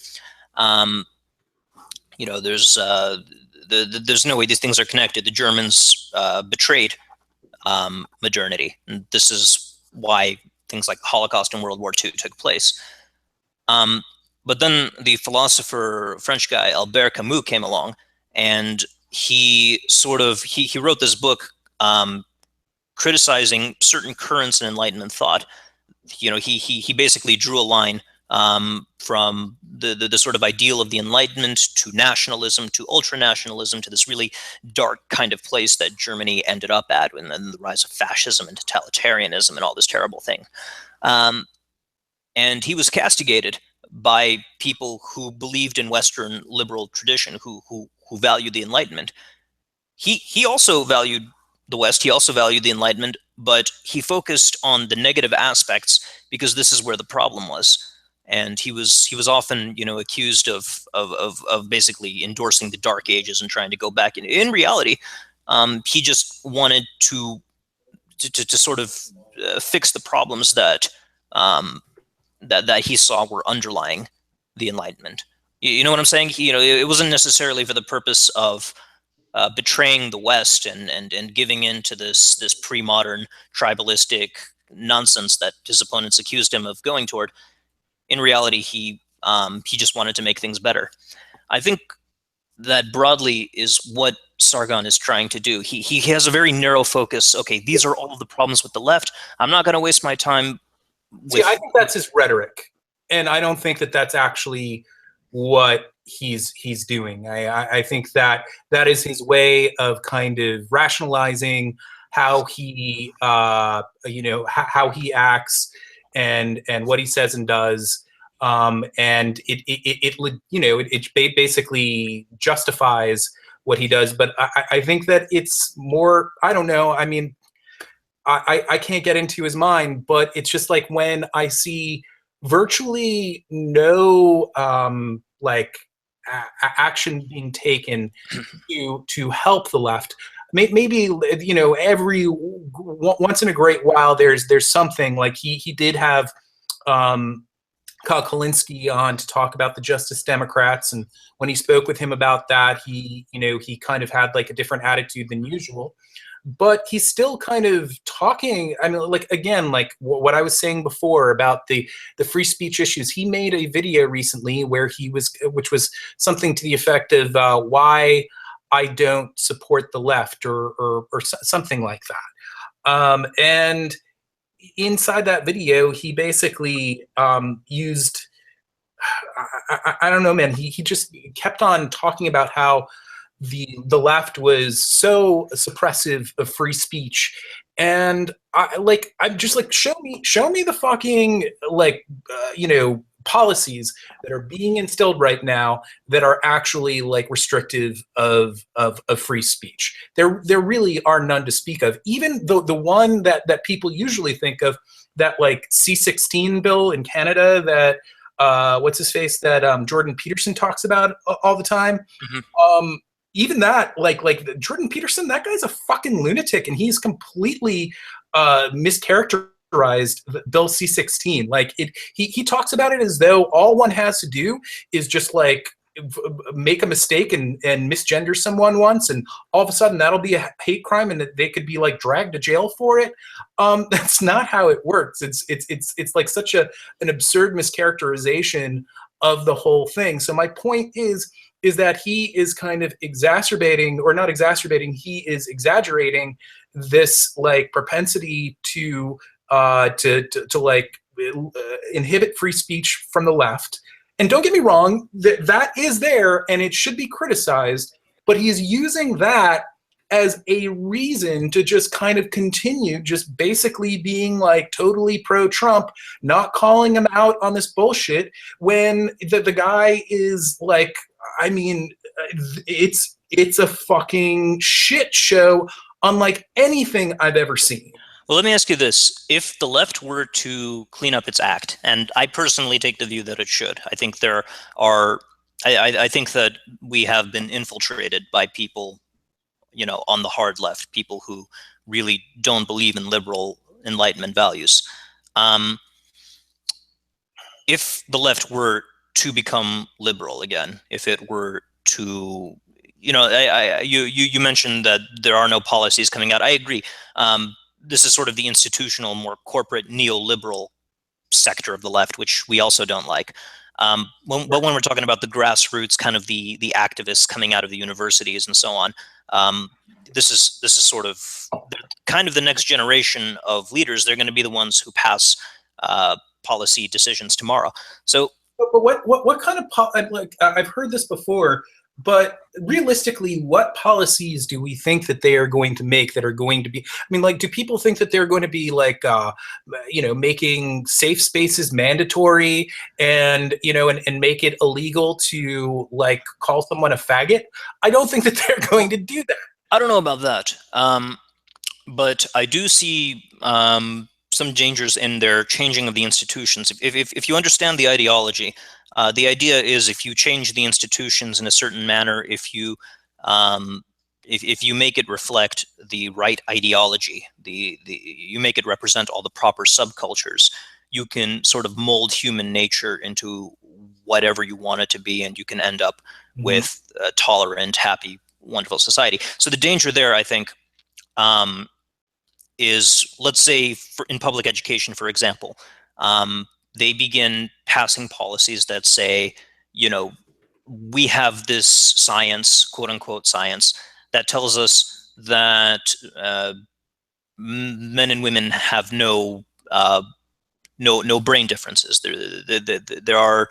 [SPEAKER 3] You know, there's no way these things are connected. The Germans betrayed modernity, and this is why things like the Holocaust and World War II took place. But then the philosopher, French guy Albert Camus, came along, and he wrote this book criticizing certain currents in Enlightenment thought. You know, he basically drew a line from the sort of ideal of the Enlightenment to nationalism, to ultranationalism, to this really dark kind of place that Germany ended up at, and then the rise of fascism and totalitarianism and all this terrible thing. And he was castigated by people who believed in Western liberal tradition, who valued the Enlightenment. He also valued the West. He also valued the Enlightenment, but he focused on the negative aspects because this is where the problem was. And he was often, you know, accused of basically endorsing the Dark Ages and trying to go back. In reality, he just wanted to sort of fix the problems that that he saw were underlying the Enlightenment. You know what I'm saying? You know, it wasn't necessarily for the purpose of betraying the West and giving in to this pre-modern tribalistic nonsense that his opponents accused him of going toward. In reality, he just wanted to make things better. I think that broadly is what Sargon is trying to do. He has a very narrow focus. Okay, these are all of the problems with the left. I'm not going to waste my time.
[SPEAKER 2] See, I think that's his rhetoric, and I don't think that that's actually what he's doing. I think that is his way of kind of rationalizing how he you know, how he acts and what he says and does, and it you know, it basically justifies what he does. But I think that it's more, I don't know. I mean, I can't get into his mind, but it's just like when I see virtually no action being taken to help the left. Maybe, you know, every once in a great while there's something. Like he did have Kyle Kalinske on to talk about the Justice Democrats, and when he spoke with him about that, he kind of had like a different attitude than usual. But he's still kind of talking. I mean, like, again, like what I was saying before about the free speech issues. He made a video recently where which was something to the effect of why I don't support the left, or something like that. And inside that video, he basically used, I don't know, man. He just kept on talking about how the left was so suppressive of free speech, and I'm just like, show me the fucking policies that are being instilled right now that are actually like restrictive of free speech. There really are none to speak of. Even the one that people usually think of, that like C-16 bill in Canada that what's his face, that Jordan Peterson talks about all the time. Mm-hmm. Even that, like Jordan Peterson, that guy's a fucking lunatic, and he's completely mischaracterized Bill C-16. Like he talks about it as though all one has to do is just like make a mistake and misgender someone once, and all of a sudden that'll be a hate crime, and that they could be like dragged to jail for it. That's not how it works. It's like such an absurd mischaracterization of the whole thing. So my point is that he is kind of exacerbating, or not exacerbating, he is exaggerating this like propensity to inhibit free speech from the left. And don't get me wrong, that is there and it should be criticized, but he is using that as a reason to just kind of continue just basically being like totally pro-Trump, not calling him out on this bullshit when the guy is like, I mean, it's a fucking shit show unlike anything I've ever seen.
[SPEAKER 3] Well, let me ask you this. If the left were to clean up its act, and I personally take the view that it should, I think there are, I think that we have been infiltrated by people, you know, on the hard left, people who really don't believe in liberal Enlightenment values. If the left were to become liberal again, if it were to, you know, you mentioned that there are no policies coming out. I agree. This is sort of the institutional, more corporate, neoliberal sector of the left, which we also don't like. But when we're talking about the grassroots, kind of the activists coming out of the universities and so on, this is sort of kind of the next generation of leaders. They're going to be the ones who pass policy decisions tomorrow. So.
[SPEAKER 2] But what kind of like I've heard this before, but realistically, what policies do we think that they are going to make that are going to be? I mean, like, do people think that they're going to be like, making safe spaces mandatory, and and make it illegal to like call someone a faggot? I don't think that they're going to do that.
[SPEAKER 3] I don't know about that, but I do see some dangers in their changing of the institutions. If you understand the ideology, the idea is if you change the institutions in a certain manner, if you make it reflect the right ideology, you make it represent all the proper subcultures, you can sort of mold human nature into whatever you want it to be, and you can end up with a tolerant, happy, wonderful society. So the danger there, I think, is, let's say in public education, for example, they begin passing policies that say, we have this science, quote unquote science, that tells us that men and women have no brain differences. There are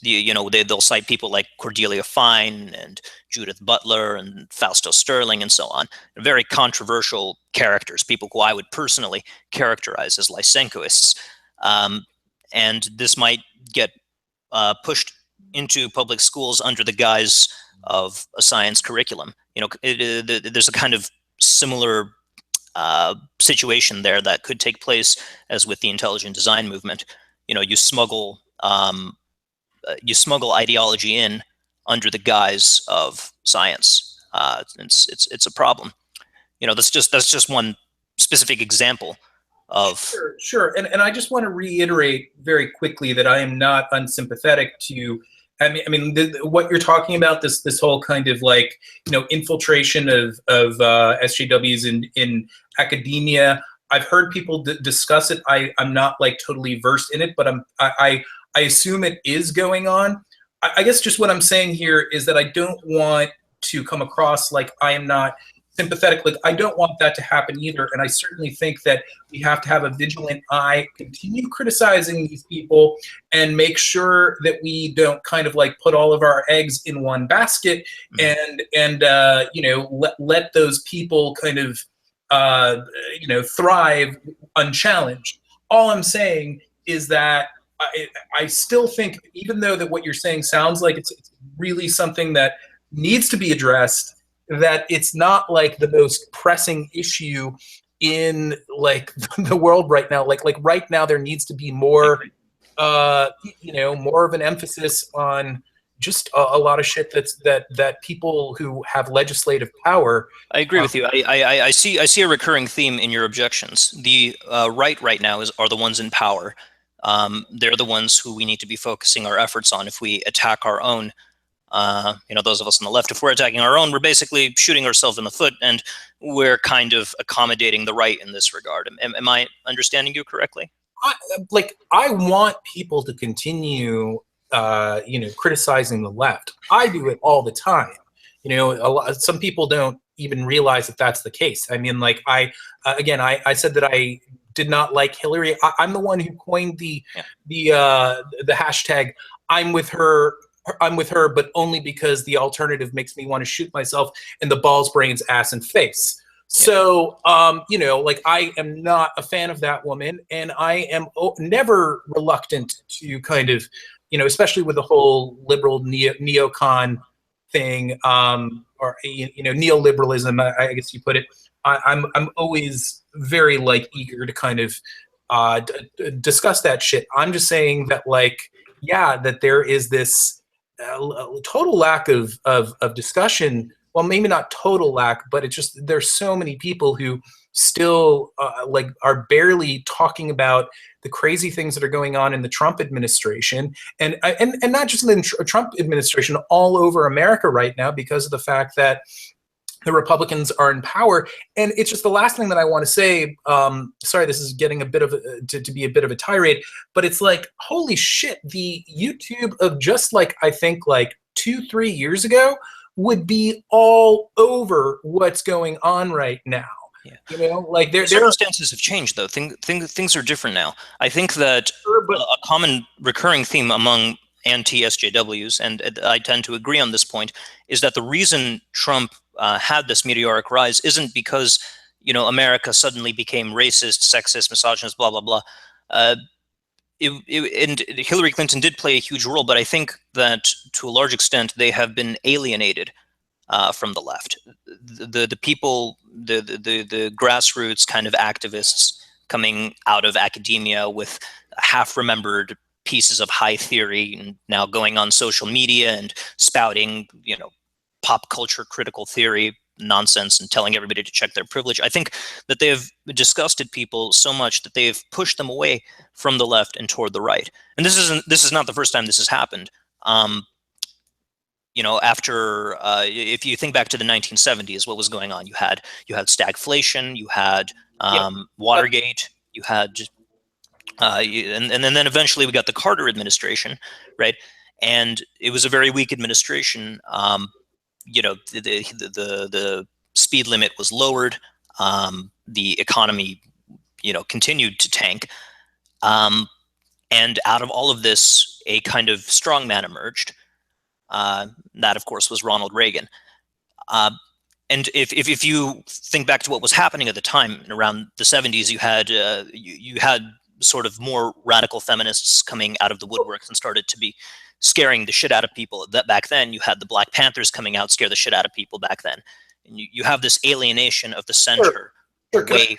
[SPEAKER 3] they'll cite people like Cordelia Fine and Judith Butler and Fausto Sterling and so on, very controversial characters, people who I would personally characterize as Lysenkoists. And this might get pushed into public schools under the guise of a science curriculum. There's a kind of similar situation there that could take place as with the intelligent design movement. You smuggle ideology in under the guise of science. It's a problem. That's just one specific example of.
[SPEAKER 2] Sure. And I just want to reiterate very quickly that I am not unsympathetic to. What you're talking about, this whole kind of like, infiltration of SJWs in academia. I've heard people discuss it. I'm not like totally versed in it, but I assume it is going on. I guess just what I'm saying here is that I don't want to come across like I am not sympathetic. Like, I don't want that to happen either. And I certainly think that we have to have a vigilant eye, continue criticizing these people, and make sure that we don't kind of like put all of our eggs in one basket, and let those people kind of thrive unchallenged. All I'm saying is that I still think, even though that what you're saying sounds like it's really something that needs to be addressed, that it's not like the most pressing issue in like the world right now. Like right now, there needs to be more, more of an emphasis on just a lot of shit that people who have legislative power.
[SPEAKER 3] I agree with you. I see a recurring theme in your objections. The right now are the ones in power. They're the ones who we need to be focusing our efforts on. If we attack our own, those of us on the left, if we're attacking our own, we're basically shooting ourselves in the foot, and we're kind of accommodating the right in this regard. Am I understanding you correctly?
[SPEAKER 2] I want people to continue, criticizing the left. I do it all the time. Some people don't even realize that that's the case. I mean, like I said that I did not like Hillary. I'm the one who coined the hashtag I'm with her, but only because the alternative makes me want to shoot myself in the balls, brains, ass, and face. So, I am not a fan of that woman, and I am never reluctant to kind of, especially with the whole liberal neocon thing, or neoliberalism, I guess you put it. I'm always very eager to kind of discuss that shit. I'm just saying that that there is this total lack of discussion. Well, maybe not total lack, but it's just there's so many people who still are barely talking about the crazy things that are going on in the Trump administration, and not just in the Trump administration, all over America right now, because of the fact that the Republicans are in power. And it's just the last thing that I want to say. Sorry, this is getting a bit of to be a bit of a tirade, but it's like, holy shit, the YouTube of just I think 2-3 years ago would be all over what's going on right now.
[SPEAKER 3] Yeah. Circumstances have changed, though. Things are different now. I think that a common recurring theme among anti-SJWs, and I tend to agree on this point, is that the reason Trump had this meteoric rise isn't because America suddenly became racist, sexist, misogynist, blah blah blah. And Hillary Clinton did play a huge role, but I think that to a large extent they have been alienated from the left. The people, the grassroots kind of activists coming out of academia with half-remembered pieces of high theory, and now going on social media and spouting, pop culture critical theory nonsense and telling everybody to check their privilege. I think that they have disgusted people so much that they've pushed them away from the left and toward the right. And this is not the first time this has happened. After if you think back to the 1970s, what was going on? You had stagflation, you had Watergate, you had and then eventually we got the Carter administration, right? And it was a very weak administration. The speed limit was lowered. The economy, continued to tank. And out of all of this, a kind of strongman emerged. That, of course, was Ronald Reagan. And if you think back to what was happening at the time, around the 70s, you had sort of more radical feminists coming out of the woodworks and started to be scaring the shit out of people. That back then you had the Black Panthers coming out, scare the shit out of people back then. And you have this alienation of the center away.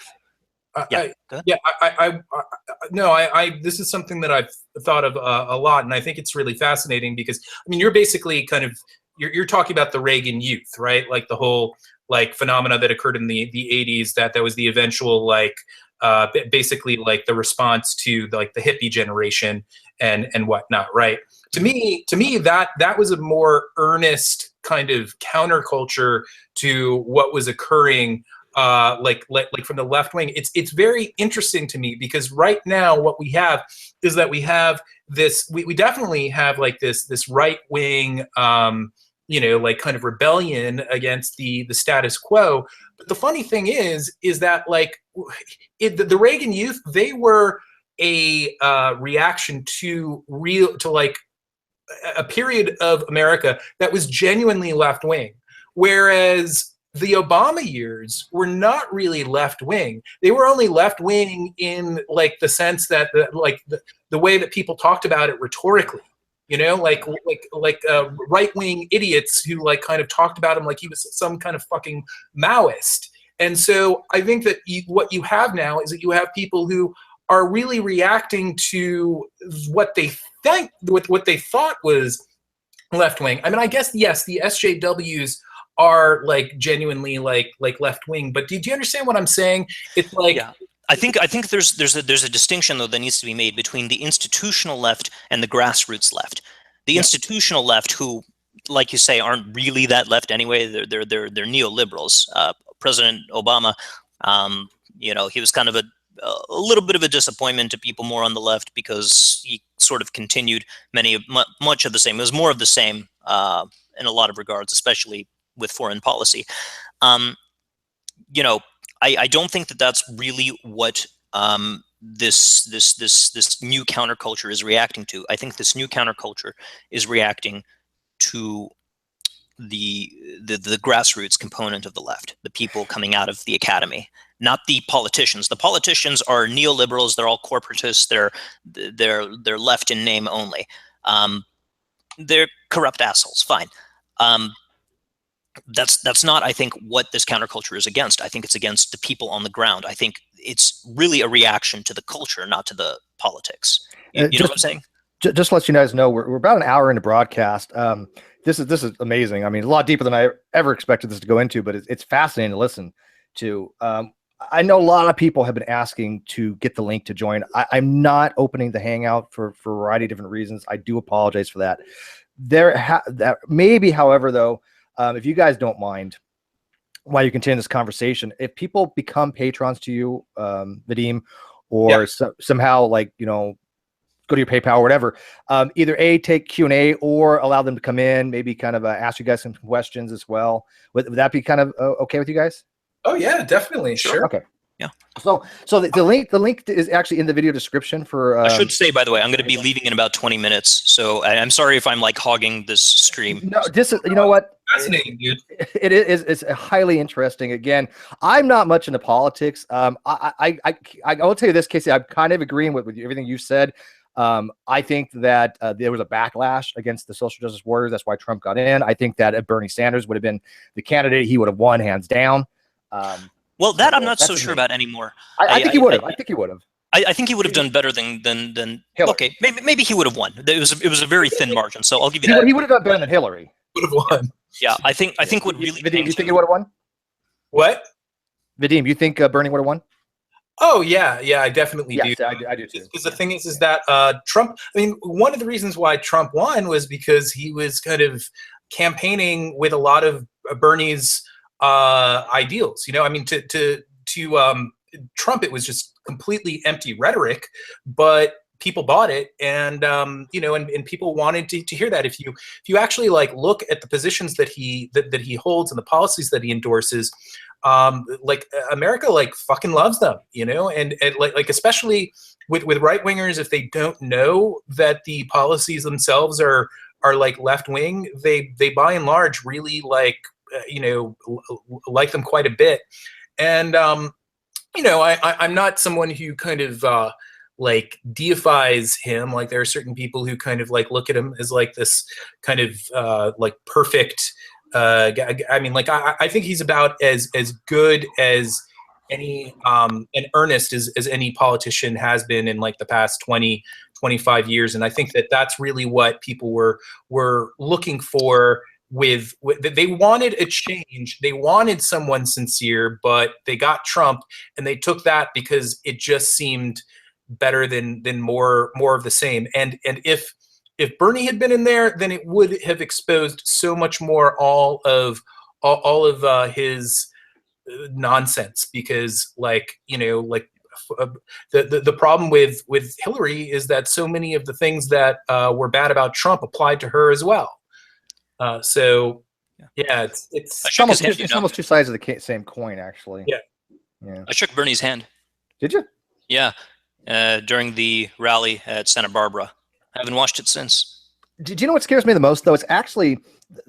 [SPEAKER 2] This is something that I've thought of a lot, and I think it's really fascinating because, I mean, you're basically kind of, you're talking about the Reagan youth, right? Like the whole like phenomena that occurred in the 80s, that was the eventual like basically like the response to the hippie generation and whatnot, right? To me that was a more earnest kind of counterculture to what was occurring like from the left wing. It's very interesting to me because right now what we have is that we have this, we definitely have like this right wing like kind of rebellion against the status quo. But the funny thing is that like the Reagan youth, they were a reaction to like a period of America that was genuinely left wing, whereas the Obama years were not really left wing. They were only left wing in like the sense that the way that people talked about it rhetorically. You know, like right-wing idiots who like kind of talked about him like he was some kind of fucking Maoist. And so I think that what you have now is that you have people who are really reacting to what they think, what they thought was left-wing. I mean, I guess, yes, the SJWs are like genuinely like left-wing, but did you understand what I'm saying? It's like...
[SPEAKER 3] Yeah. I think there's a distinction though that needs to be made between the institutional left and the grassroots left. The institutional left, who, like you say, aren't really that left anyway. They're neoliberals. President Obama, he was kind of a little bit of a disappointment to people more on the left because he sort of continued much of the same. It was more of the same in a lot of regards, especially with foreign policy. I don't think that that's really what this new counterculture is reacting to. I think this new counterculture is reacting to the grassroots component of the left, the people coming out of the academy, not the politicians. The politicians are neoliberals. They're all corporatists. They're left in name only. They're corrupt assholes. Fine. That's not, I think, what this counterculture is against. I think it's against the people on the ground. I think it's really a reaction to the culture, not to the politics. You know what I'm saying?
[SPEAKER 1] Just to let you guys know, we're about an hour into broadcast. This is amazing. I mean, a lot deeper than I ever expected this to go into, but it's fascinating to listen to. I know a lot of people have been asking to get the link to join. I'm not opening the Hangout for a variety of different reasons. I do apologize for that. That maybe, however, though, if you guys don't mind, while you continue this conversation, if people become patrons to you, Vadim, or somehow like, go to your PayPal or whatever, either take Q&A or allow them to come in, maybe kind of ask you guys some questions as well. Would that be kind of okay with you guys?
[SPEAKER 2] Oh yeah, definitely. Sure.
[SPEAKER 1] Okay.
[SPEAKER 3] Yeah.
[SPEAKER 1] So the link is actually in the video description for.
[SPEAKER 3] I should say, by the way, I'm going to be leaving in about 20 minutes, so I'm sorry if I'm like hogging this stream.
[SPEAKER 1] No, this is, you know what?
[SPEAKER 2] Fascinating, dude.
[SPEAKER 1] It's highly interesting. Again, I'm not much into politics. I will tell you this, Casey. I'm kind of agreeing with everything you said. I think that there was a backlash against the social justice warriors. That's why Trump got in. I think that if Bernie Sanders would have been the candidate, he would have won hands down.
[SPEAKER 3] Well, that I'm not so sure about anymore.
[SPEAKER 1] I think he would have. I think he would have.
[SPEAKER 3] I think he would have done better than Hillary. Okay, maybe he would have won. It was a very thin margin, so I'll give you that.
[SPEAKER 1] He would have done better than Hillary.
[SPEAKER 2] Would have won.
[SPEAKER 3] Yeah, I think what really.
[SPEAKER 1] Vadim, you think he would have won?
[SPEAKER 2] What?
[SPEAKER 1] Vadim, you think Bernie would have won?
[SPEAKER 2] Oh yeah, I definitely do.
[SPEAKER 1] I do too.
[SPEAKER 2] Because the thing is that Trump. I mean, one of the reasons why Trump won was because he was kind of campaigning with a lot of Bernie's ideals. I mean, to Trump, it was just completely empty rhetoric, but people bought it, and and people wanted to hear that. If you actually like look at the positions that he holds and the policies that he endorses, like America like fucking loves them, and like especially with right wingers, if they don't know that the policies themselves are like left wing, they by and large really like like them quite a bit. And I'm not someone who kind of like deifies him. Like there are certain people who kind of like look at him as like this kind of like perfect. I mean, like I think he's about as good as any and earnest as any politician has been in like the past 20-25 years. And I think that that's really what people were looking for. With they wanted a change, they wanted someone sincere, but they got Trump, and they took that because it just seemed better than more of the same. And if Bernie had been in there, then it would have exposed so much more all of his nonsense. Because like, you know, like the problem with Hillary is that so many of the things that were bad about Trump applied to her as well. So yeah, it's
[SPEAKER 1] almost two sides of the same coin, actually.
[SPEAKER 2] Yeah.
[SPEAKER 3] I shook Bernie's hand.
[SPEAKER 1] Did you?
[SPEAKER 3] Yeah, during the rally at Santa Barbara. I haven't watched it since.
[SPEAKER 1] Do you know what scares me the most, though? It's actually,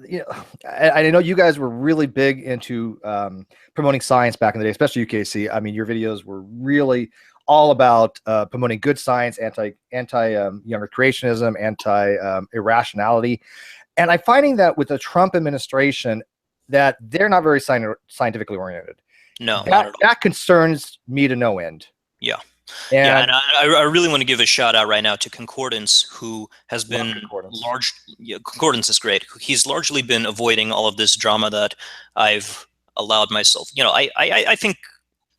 [SPEAKER 1] you know, I know you guys were really big into promoting science back in the day, especially UKC. I mean, your videos were really all about promoting good science, anti younger creationism, anti irrationality. And I'm finding that with the Trump administration, that they're not very scientifically oriented.
[SPEAKER 3] No, not at all.
[SPEAKER 1] That concerns me to no end.
[SPEAKER 3] Yeah. And I really want to give a shout out right now to Concordance, who has been large. Yeah, Concordance is great. He's largely been avoiding all of this drama that I've allowed myself. You know, I think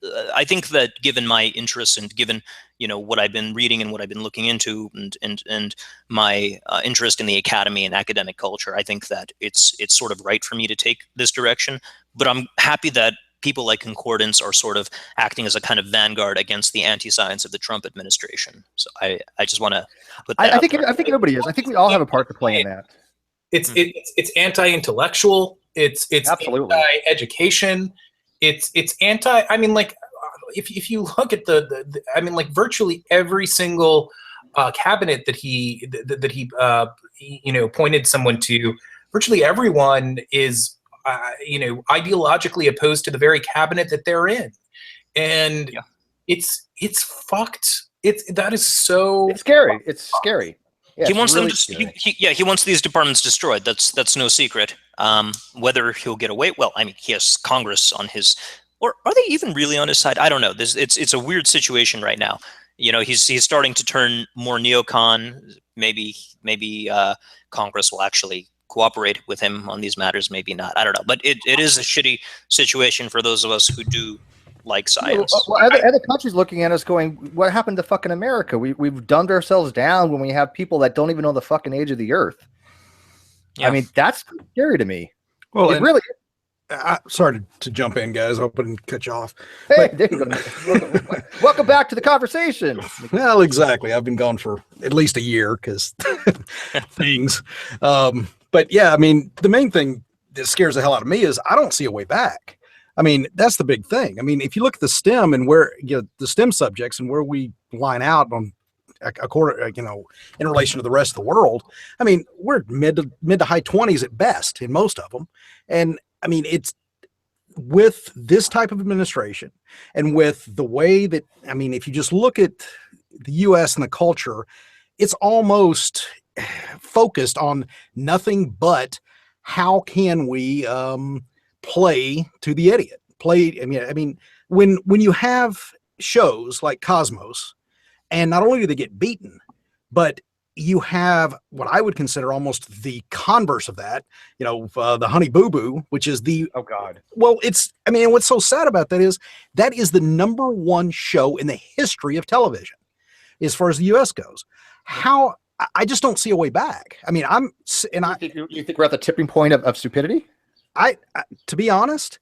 [SPEAKER 3] that given my interests and given, you know, what I've been reading and what I've been looking into and my interest in the academy and academic culture, I think that it's sort of right for me to take this direction. But I'm happy that people like Concordance are sort of acting as a kind of vanguard against the anti-science of the Trump administration. So I just want to put that
[SPEAKER 1] I think everybody is. I think we all have a part to play in that.
[SPEAKER 2] It's anti-intellectual. It's
[SPEAKER 1] absolutely
[SPEAKER 2] anti-education. It's anti. I mean, like if you look at the I mean, like virtually every single cabinet that he you know, appointed someone to, virtually everyone is you know, ideologically opposed to the very cabinet that they're in, and it's fucked. That is so.
[SPEAKER 1] It's scary. It's scary. Yeah,
[SPEAKER 3] he wants
[SPEAKER 1] really
[SPEAKER 3] them. He wants these departments destroyed. That's no secret. Whether he'll get away, well, I mean, he has Congress on his, or are they even really on his side? I don't know. It's a weird situation right now. You know, he's starting to turn more neocon. Maybe Congress will actually cooperate with him on these matters. Maybe not. I don't know. But it is a shitty situation for those of us who do like science.
[SPEAKER 1] Well, other countries looking at us going, what happened to fucking America? We've dumbed ourselves down when we have people that don't even know the fucking age of the earth. Yeah. I mean, that's scary to me.
[SPEAKER 4] Well,
[SPEAKER 1] it really.
[SPEAKER 4] Sorry to jump in, guys. I hope I didn't cut you off.
[SPEAKER 1] Hey, welcome back to the conversation.
[SPEAKER 4] Well, exactly. I've been gone for at least a year because things. But yeah, I mean, the main thing that scares the hell out of me is I don't see a way back. I mean, that's the big thing. I mean, if you look at the STEM and where, you know, the STEM subjects and where we line out on a quarter, you know, in relation to the rest of the world, I mean, we're mid to high 20s at best in most of them. And I mean, it's with this type of administration and with the way that, I mean, if you just look at the US and the culture, it's almost focused on nothing but how can we play to the idiot. I mean, when you have shows like Cosmos, and not only do they get beaten, but you have what I would consider almost the converse of that, you know, the Honey Boo Boo, which is the,
[SPEAKER 1] oh God.
[SPEAKER 4] Well, it's, I mean, what's so sad about that is the #1 show in the history of television, as far as the US goes. How, I just don't see a way back. I mean, you
[SPEAKER 1] think we're at the tipping point of stupidity?
[SPEAKER 4] To be honest,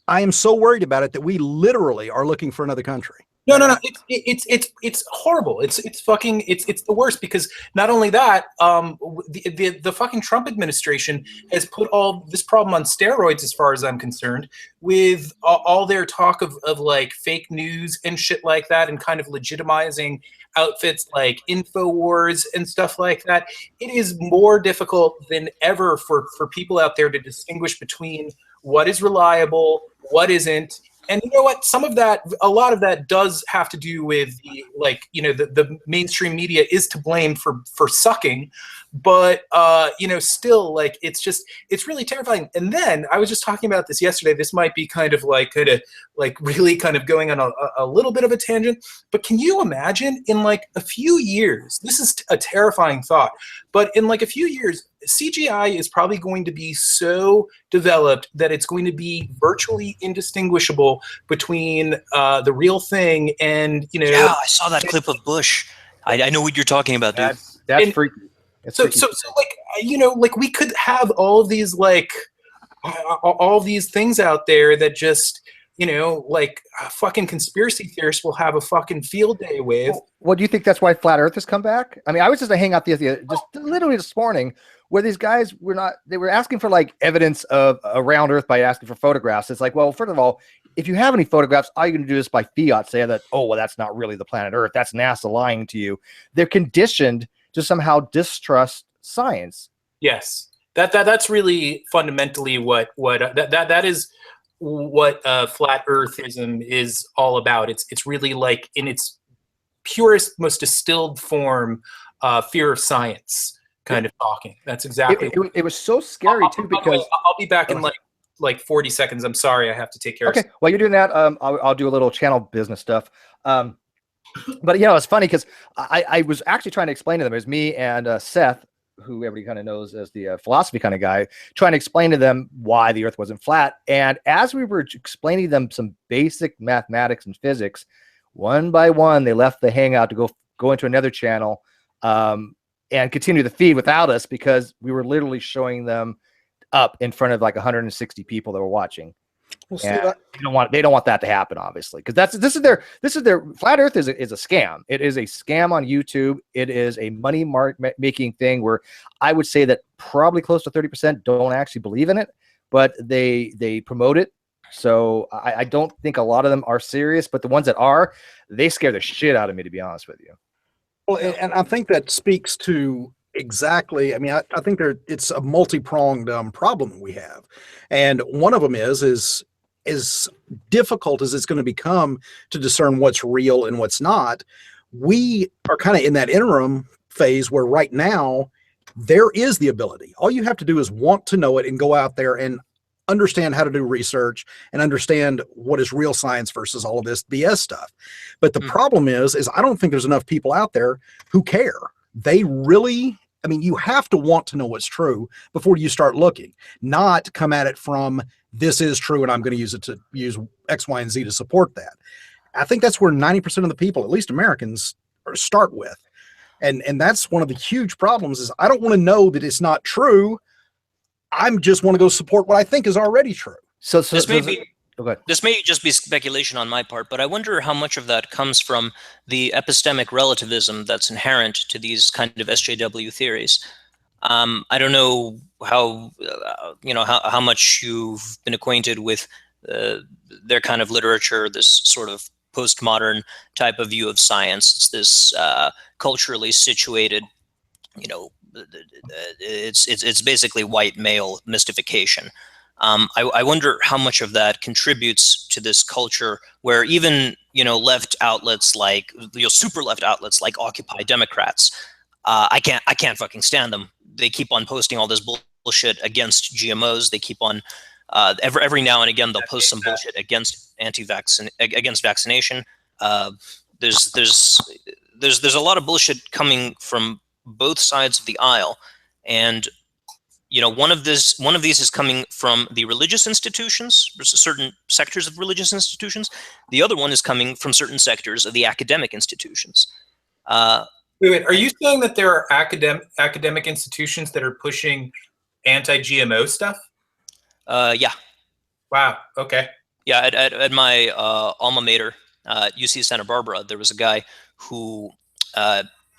[SPEAKER 4] I am so worried about it that we literally are looking for another country.
[SPEAKER 2] No. It's horrible. It's the worst, because not only that, the fucking Trump administration has put all this problem on steroids, as far as I'm concerned, with all their talk of like fake news and shit like that, and kind of legitimizing outfits like InfoWars and stuff like that. It is more difficult than ever for people out there to distinguish between what is reliable, what isn't, And you know what? A lot of that does have to do with the mainstream media is to blame for sucking, but still, like, it's really terrifying. And then I was just talking about this yesterday. This might be kind of really kind of going on a little bit of a tangent, but can you imagine in like a few years? This is a terrifying thought, but in like a few years, CGI is probably going to be so developed that it's going to be virtually indistinguishable between the real thing and
[SPEAKER 3] Yeah, I saw that clip of Bush. I know what you're talking about, dude.
[SPEAKER 1] That's freaky.
[SPEAKER 2] So like we could have all of these all these things out there that just like fucking conspiracy theorists will have a fucking field day with.
[SPEAKER 1] Well, do you think that's why flat Earth has come back? I mean, I was just a hangout just literally this morning where these guys they were asking for like evidence of around Earth by asking for photographs. It's like, well, first of all, if you have any photographs, all you're going to do is by fiat say that, oh, well, that's not really the planet Earth. That's NASA lying to you. They're conditioned to somehow distrust science.
[SPEAKER 2] Yes, that's really fundamentally what that is what flat Earthism is all about. It's really like in its purest, most distilled form, fear of science kind of talking. That's exactly.
[SPEAKER 1] It was so scary too because
[SPEAKER 2] I'll be back in like 40 seconds. I'm sorry, I have to take care of
[SPEAKER 1] Okay, while you're doing that, I'll do a little channel business stuff. But it's funny because I was actually trying to explain to them. It was me and Seth, who everybody kind of knows as the philosophy kind of guy, trying to explain to them why the Earth wasn't flat. And as we were explaining to them some basic mathematics and physics, one by one, they left the hangout to go into another channel and continue the feed without us because we were literally showing them up in front of like 160 people that were watching.
[SPEAKER 4] Well,
[SPEAKER 1] they don't want that to happen, obviously, because this is their flat Earth is a scam. It is a scam on YouTube. It is a money making thing where I would say that probably close to 30% don't actually believe in it, but they promote it. So I don't think a lot of them are serious, but the ones that are, they scare the shit out of me, to be honest with you.
[SPEAKER 4] Well, and I think that speaks to exactly. I mean, I think it's a multi-pronged problem that we have, and one of them is as difficult as it's going to become to discern what's real and what's not. We are kind of in that interim phase where right now there is the ability. All you have to do is want to know it and go out there and understand how to do research and understand what is real science versus all of this BS stuff. But the problem is I don't think there's enough people out there who care. They really, I mean, you have to want to know what's true before you start looking, not come at it from this is true and I'm going to use X, Y, and Z to support that. I think that's where 90% of the people, at least Americans, start with. And that's one of the huge problems is I don't want to know that it's not true. I just want to go support what I think is already true.
[SPEAKER 3] So this may just be speculation on my part, but I wonder how much of that comes from the epistemic relativism that's inherent to these kind of SJW theories. I don't know how how much you've been acquainted with their kind of literature, this sort of postmodern type of view of science. It's this culturally situated, it's basically white male mystification. I wonder how much of that contributes to this culture where even, left outlets like, super left outlets like Occupy Democrats, I can't fucking stand them. They keep on posting all this bullshit against GMOs. They keep on, every now and again, they'll post some bullshit against against vaccination. There's a lot of bullshit coming from both sides of the aisle. And one of these is coming from the religious institutions, certain sectors of religious institutions. The other one is coming from certain sectors of the academic institutions.
[SPEAKER 2] Wait, are you saying that there are academic institutions that are pushing anti-GMO stuff?
[SPEAKER 3] Yeah.
[SPEAKER 2] Wow. Okay.
[SPEAKER 3] Yeah. At my alma mater, UC Santa Barbara, there was a guy who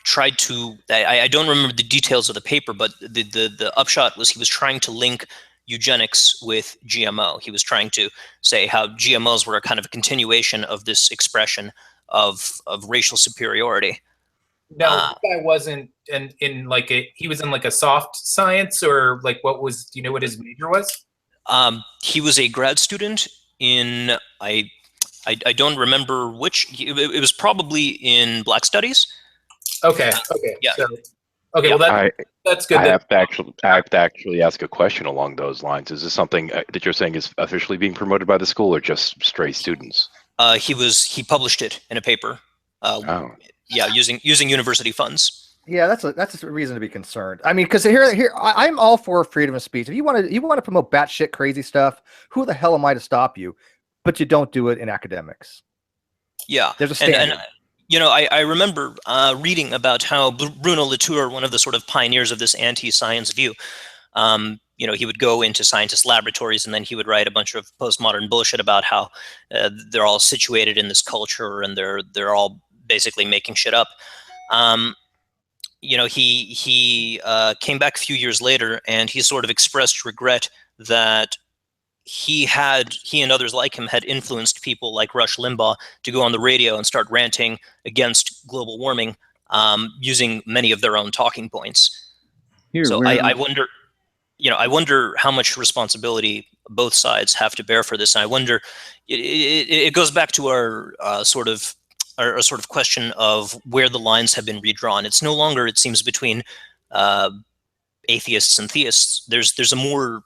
[SPEAKER 3] tried to, I don't remember the details of the paper, but the upshot was he was trying to link eugenics with GMO. He was trying to say how GMOs were a kind of a continuation of this expression of racial superiority.
[SPEAKER 2] No, this guy wasn't he was in like a soft science or like what was, do you know what his major was?
[SPEAKER 3] He was a grad student in, I I don't remember which. It was probably in Black Studies.
[SPEAKER 2] Okay. Okay.
[SPEAKER 3] Yeah.
[SPEAKER 2] So, okay. Well, that's good.
[SPEAKER 5] I have to actually ask a question along those lines. Is this something that you're saying is officially being promoted by the school, or just stray students?
[SPEAKER 3] He published it in a paper.
[SPEAKER 5] Oh.
[SPEAKER 3] Yeah, using university funds.
[SPEAKER 1] Yeah, that's a reason to be concerned. I mean, because here I'm all for freedom of speech. If you want to promote batshit crazy stuff, who the hell am I to stop you? But you don't do it in academics.
[SPEAKER 3] Yeah,
[SPEAKER 1] there's a standard.
[SPEAKER 3] And you know, I remember reading about how Bruno Latour, one of the sort of pioneers of this anti-science view, you know, he would go into scientist laboratories and then he would write a bunch of postmodern bullshit about how they're all situated in this culture and they're all basically making shit up. You know, he came back a few years later and he sort of expressed regret that he and others like him had influenced people like Rush Limbaugh to go on the radio and start ranting against global warming, using many of their own talking points. So I wonder, you know, I wonder how much responsibility both sides have to bear for this. And I wonder, it goes back to our sort of question of where the lines have been redrawn. It's no longer, it seems, between atheists and theists. There's a more,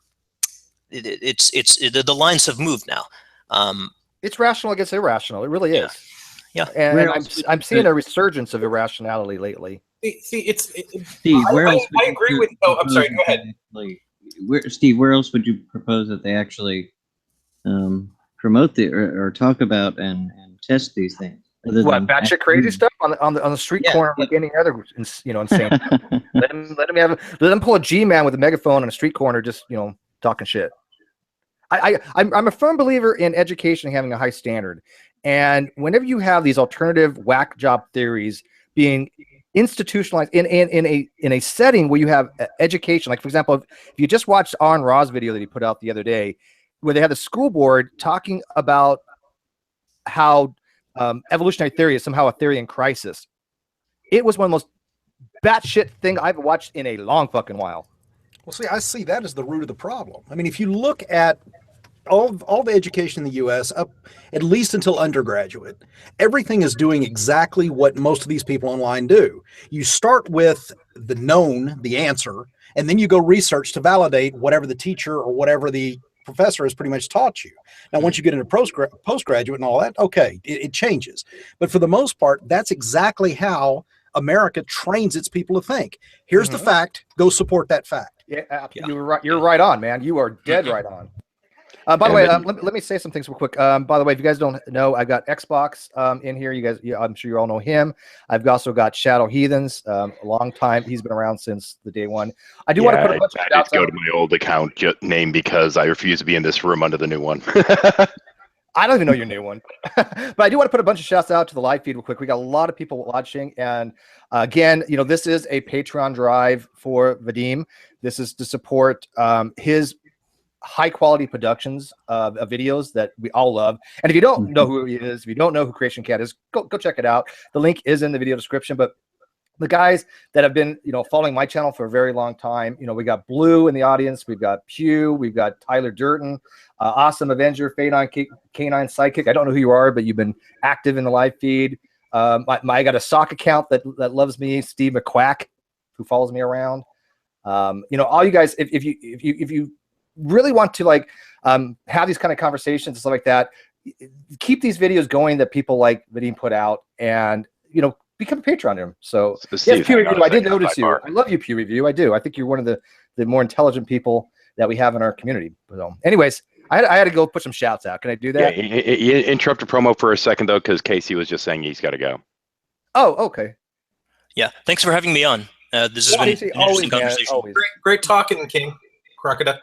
[SPEAKER 3] the lines have moved now.
[SPEAKER 1] It's rational against irrational. It really is.
[SPEAKER 3] Yeah.
[SPEAKER 1] And I'm seeing a resurgence of irrationality lately.
[SPEAKER 6] Steve, I agree with. Oh, I'm sorry. Go ahead.
[SPEAKER 7] Steve, where else would you propose that they actually promote or talk about and test these things?
[SPEAKER 1] What, batshit crazy stuff on the street corner, like any other, you know, insane. let them pull a G-man with a megaphone on a street corner, just, you know, talking shit. I'm a firm believer in education having a high standard, and whenever you have these alternative whack job theories being institutionalized in a setting where you have education, like for example, if you just watched Aaron Ra's video that he put out the other day, where they had the school board talking about how evolutionary theory is somehow a theory in crisis. It was one of the most batshit thing I've watched in a long fucking while.
[SPEAKER 4] Well, see, I see that as the root of the problem. I mean, if you look at all the education in the U.S. up at least until undergraduate, everything is doing exactly what most of these people online do. You start with the known, the answer, and then you go research to validate whatever the teacher or whatever the professor has pretty much taught you. Now, once you get into postgraduate and all that, okay, it changes. But for the most part, that's exactly how America trains its people to think. Here's the fact, go support that fact.
[SPEAKER 1] Yeah, you're right. You're right on, man. You are dead right on. By the way, let me say some things real quick. By the way, if you guys don't know, I've got Xbox in here. You guys, I'm sure you all know him. I've also got Shadow Heathens, a long time. He's been around since the day one. I do want to put a bunch of
[SPEAKER 5] I did go to my old account name because I refuse to be in this room under the new one.
[SPEAKER 1] I don't even know your new one, but I do want to put a bunch of shouts out to the live feed real quick. We got a lot of people watching, and again, you know, this is a Patreon drive for Vadim. This is to support his high quality productions of videos that we all love. And if you don't know who he is, if you don't know who Creation Cat is, go check it out. The link is in the video description. But the guys that have been, you know, following my channel for a very long time, you know, we got Blue in the audience, we've got Pew, we've got Tyler Durton, Awesome Avenger, K9 Sidekick. I don't know who you are, but you've been active in the live feed. I got a sock account that loves me, Steve McQuack, who follows me around. You know, all you guys, if you really want to like have these kind of conversations and stuff like that, keep these videos going that people like Vadim put out, and you know, become a patron to him. So yes, Pew Review, I did notice you. I love you, Pew Review. I do. I think you're one of the more intelligent people that we have in our community. So anyways, I had to go put some shouts out. Can I do that?
[SPEAKER 5] Yeah, you interrupt a promo for a second though, because Casey was just saying he's got to go.
[SPEAKER 1] Oh, okay.
[SPEAKER 3] Yeah, thanks for having me on. This has been an interesting conversation.
[SPEAKER 2] Great talking, King Crocoduck.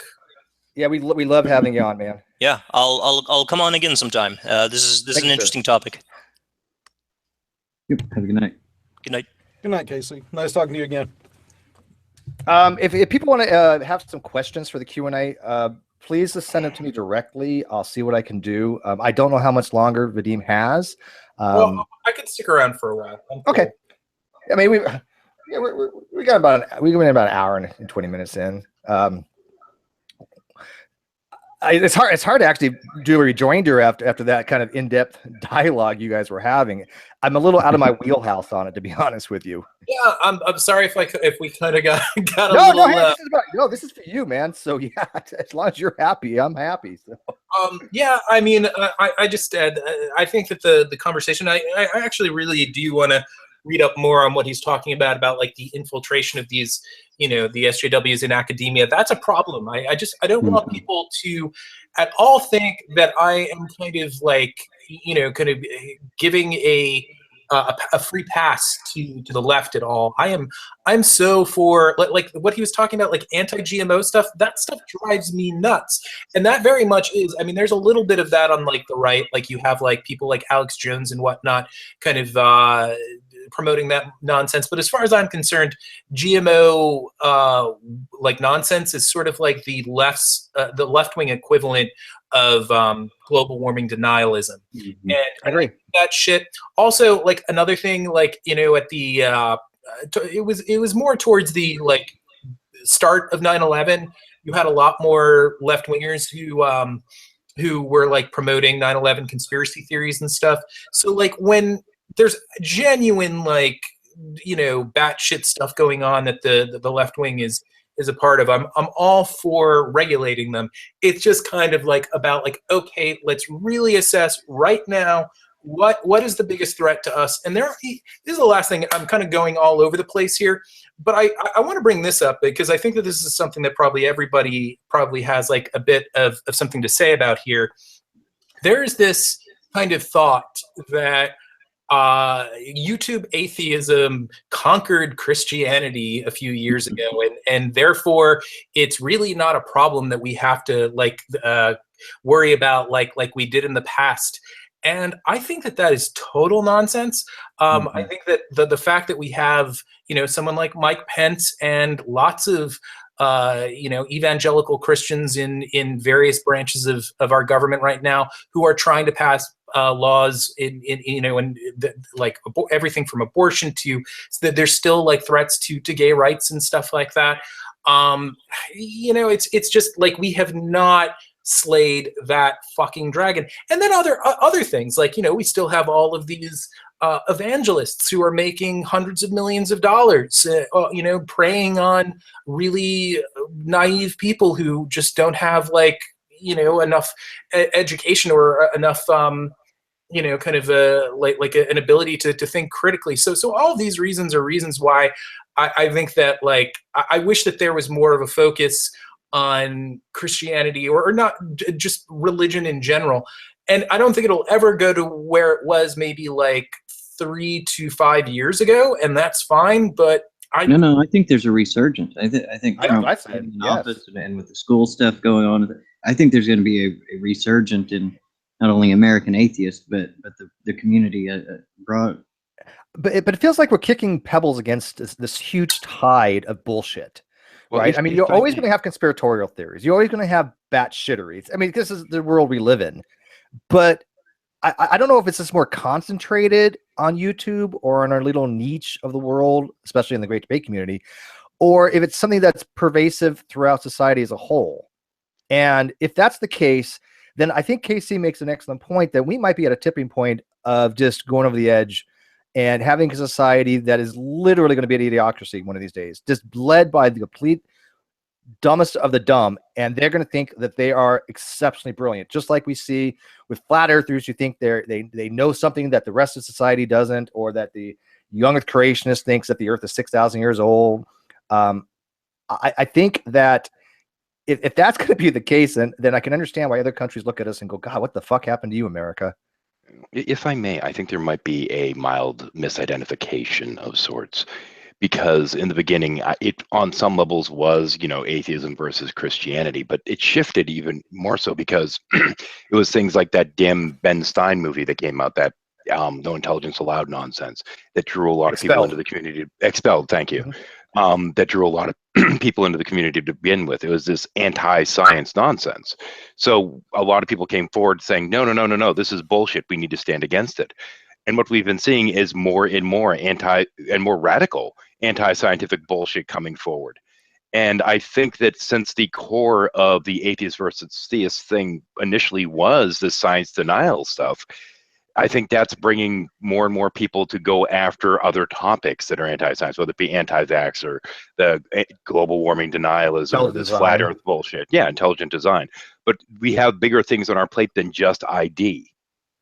[SPEAKER 1] Yeah, we love having you on, man.
[SPEAKER 3] Yeah, I'll come on again sometime. This is an interesting topic.
[SPEAKER 7] Yep. Have a good night.
[SPEAKER 3] Good night.
[SPEAKER 4] Good night, Casey. Nice talking to you again.
[SPEAKER 1] If people want to have some questions for the Q&A, please just send them to me directly. I'll see what I can do. I don't know how much longer Vadim has.
[SPEAKER 2] Well, I could stick around for a while.
[SPEAKER 1] Okay. I mean, we got about an hour and 20 minutes in. It's hard. It's hard to actually do a rejoinder after that kind of in-depth dialogue you guys were having. I'm a little out of my wheelhouse on it, to be honest with you.
[SPEAKER 2] Yeah, I'm sorry if we kind of got a
[SPEAKER 1] No,
[SPEAKER 2] little.
[SPEAKER 1] hey, this is for you, man. So yeah, as long as you're happy, I'm happy. So.
[SPEAKER 2] Yeah, I mean, I just I think that the conversation. I actually really do want to read up more on what he's talking about like the infiltration of these, the SJWs in academia. That's a problem. I don't want people to at all think that I am kind of like, kind of giving a free pass to the left at all. I'm so for like what he was talking about, like anti-GMO stuff. That stuff drives me nuts, and that very much is. I mean, there's a little bit of that on like the right. Like you have like people like Alex Jones and whatnot, kind of promoting that nonsense. But as far as I'm concerned, GMO like nonsense is sort of like the left-wing equivalent of global warming denialism. And
[SPEAKER 1] I agree.
[SPEAKER 2] That shit. Also, like another thing, like at the it was more towards the like start of 9/11. You had a lot more left-wingers who were like promoting 9/11 conspiracy theories and stuff. So like when there's genuine like batshit stuff going on that the left wing is a part of, I'm all for regulating them. It's just kind of like about like, okay, let's really assess right now what is the biggest threat to us. And this is the last thing. I'm kind of going all over the place here, but I want to bring this up because I think that this is something that probably everybody probably has like a bit of something to say about here. There's this kind of thought that YouTube atheism conquered Christianity a few years ago, and therefore it's really not a problem that we have to like worry about like we did in the past. And I think that is total nonsense. I think that the fact that we have someone like Mike Pence and lots of evangelical Christians in various branches of our government right now who are trying to pass laws like everything from abortion to so that there's still like threats to gay rights and stuff like that. It's just like we have not slayed that fucking dragon. And then other things like we still have all of these evangelists who are making hundreds of millions of dollars, preying on really naive people who just don't have like enough education or enough kind of like an ability to think critically. So all of these reasons are reasons why I think that like I wish that there was more of a focus on Christianity or not just religion in general. And I don't think it'll ever go to where it was maybe like 3 to 5 years ago, and that's fine. But I
[SPEAKER 7] think there's a resurgence. I think Trump in office and with the school stuff going on, I think there's going to be a resurgence in not only American atheists but the community abroad.
[SPEAKER 1] But it feels like we're kicking pebbles against this huge tide of bullshit. Well, right? I mean, you're always going to have conspiratorial theories. You're always going to have batshitteries. I mean, this is the world we live in. But I don't know if it's just more concentrated on YouTube or in our little niche of the world, especially in the great debate community, or if it's something that's pervasive throughout society as a whole. And if that's the case, then I think Casey makes an excellent point that we might be at a tipping point of just going over the edge and having a society that is literally going to be an idiocracy one of these days, just led by the complete dumbest of the dumb, and they're going to think that they are exceptionally brilliant, just like we see with flat earthers who think they know something that the rest of society doesn't, or that the young earth creationist thinks that the earth is 6,000 years old. I think that if that's going to be the case, then I can understand why other countries look at us and go, God, what the fuck happened to you, America?
[SPEAKER 5] If I may, I think there might be a mild misidentification of sorts, because in the beginning, it on some levels was, atheism versus Christianity, but it shifted even more so because it was things like that damn Ben Stein movie that came out, that No Intelligence Allowed nonsense, that drew a lot of people into the community. Expelled, thank you. That drew a lot of people into the community to begin with. It was this anti-science nonsense. So a lot of people came forward saying, no, this is bullshit. We need to stand against it. And what we've been seeing is more and more more radical anti-scientific bullshit coming forward. And I think that since the core of the atheist versus theist thing initially was the science denial stuff, I think that's bringing more and more people to go after other topics that are anti-science, whether it be anti-vax or the global warming denialism or this flat earth bullshit. Yeah, intelligent design. But we have bigger things on our plate than just ID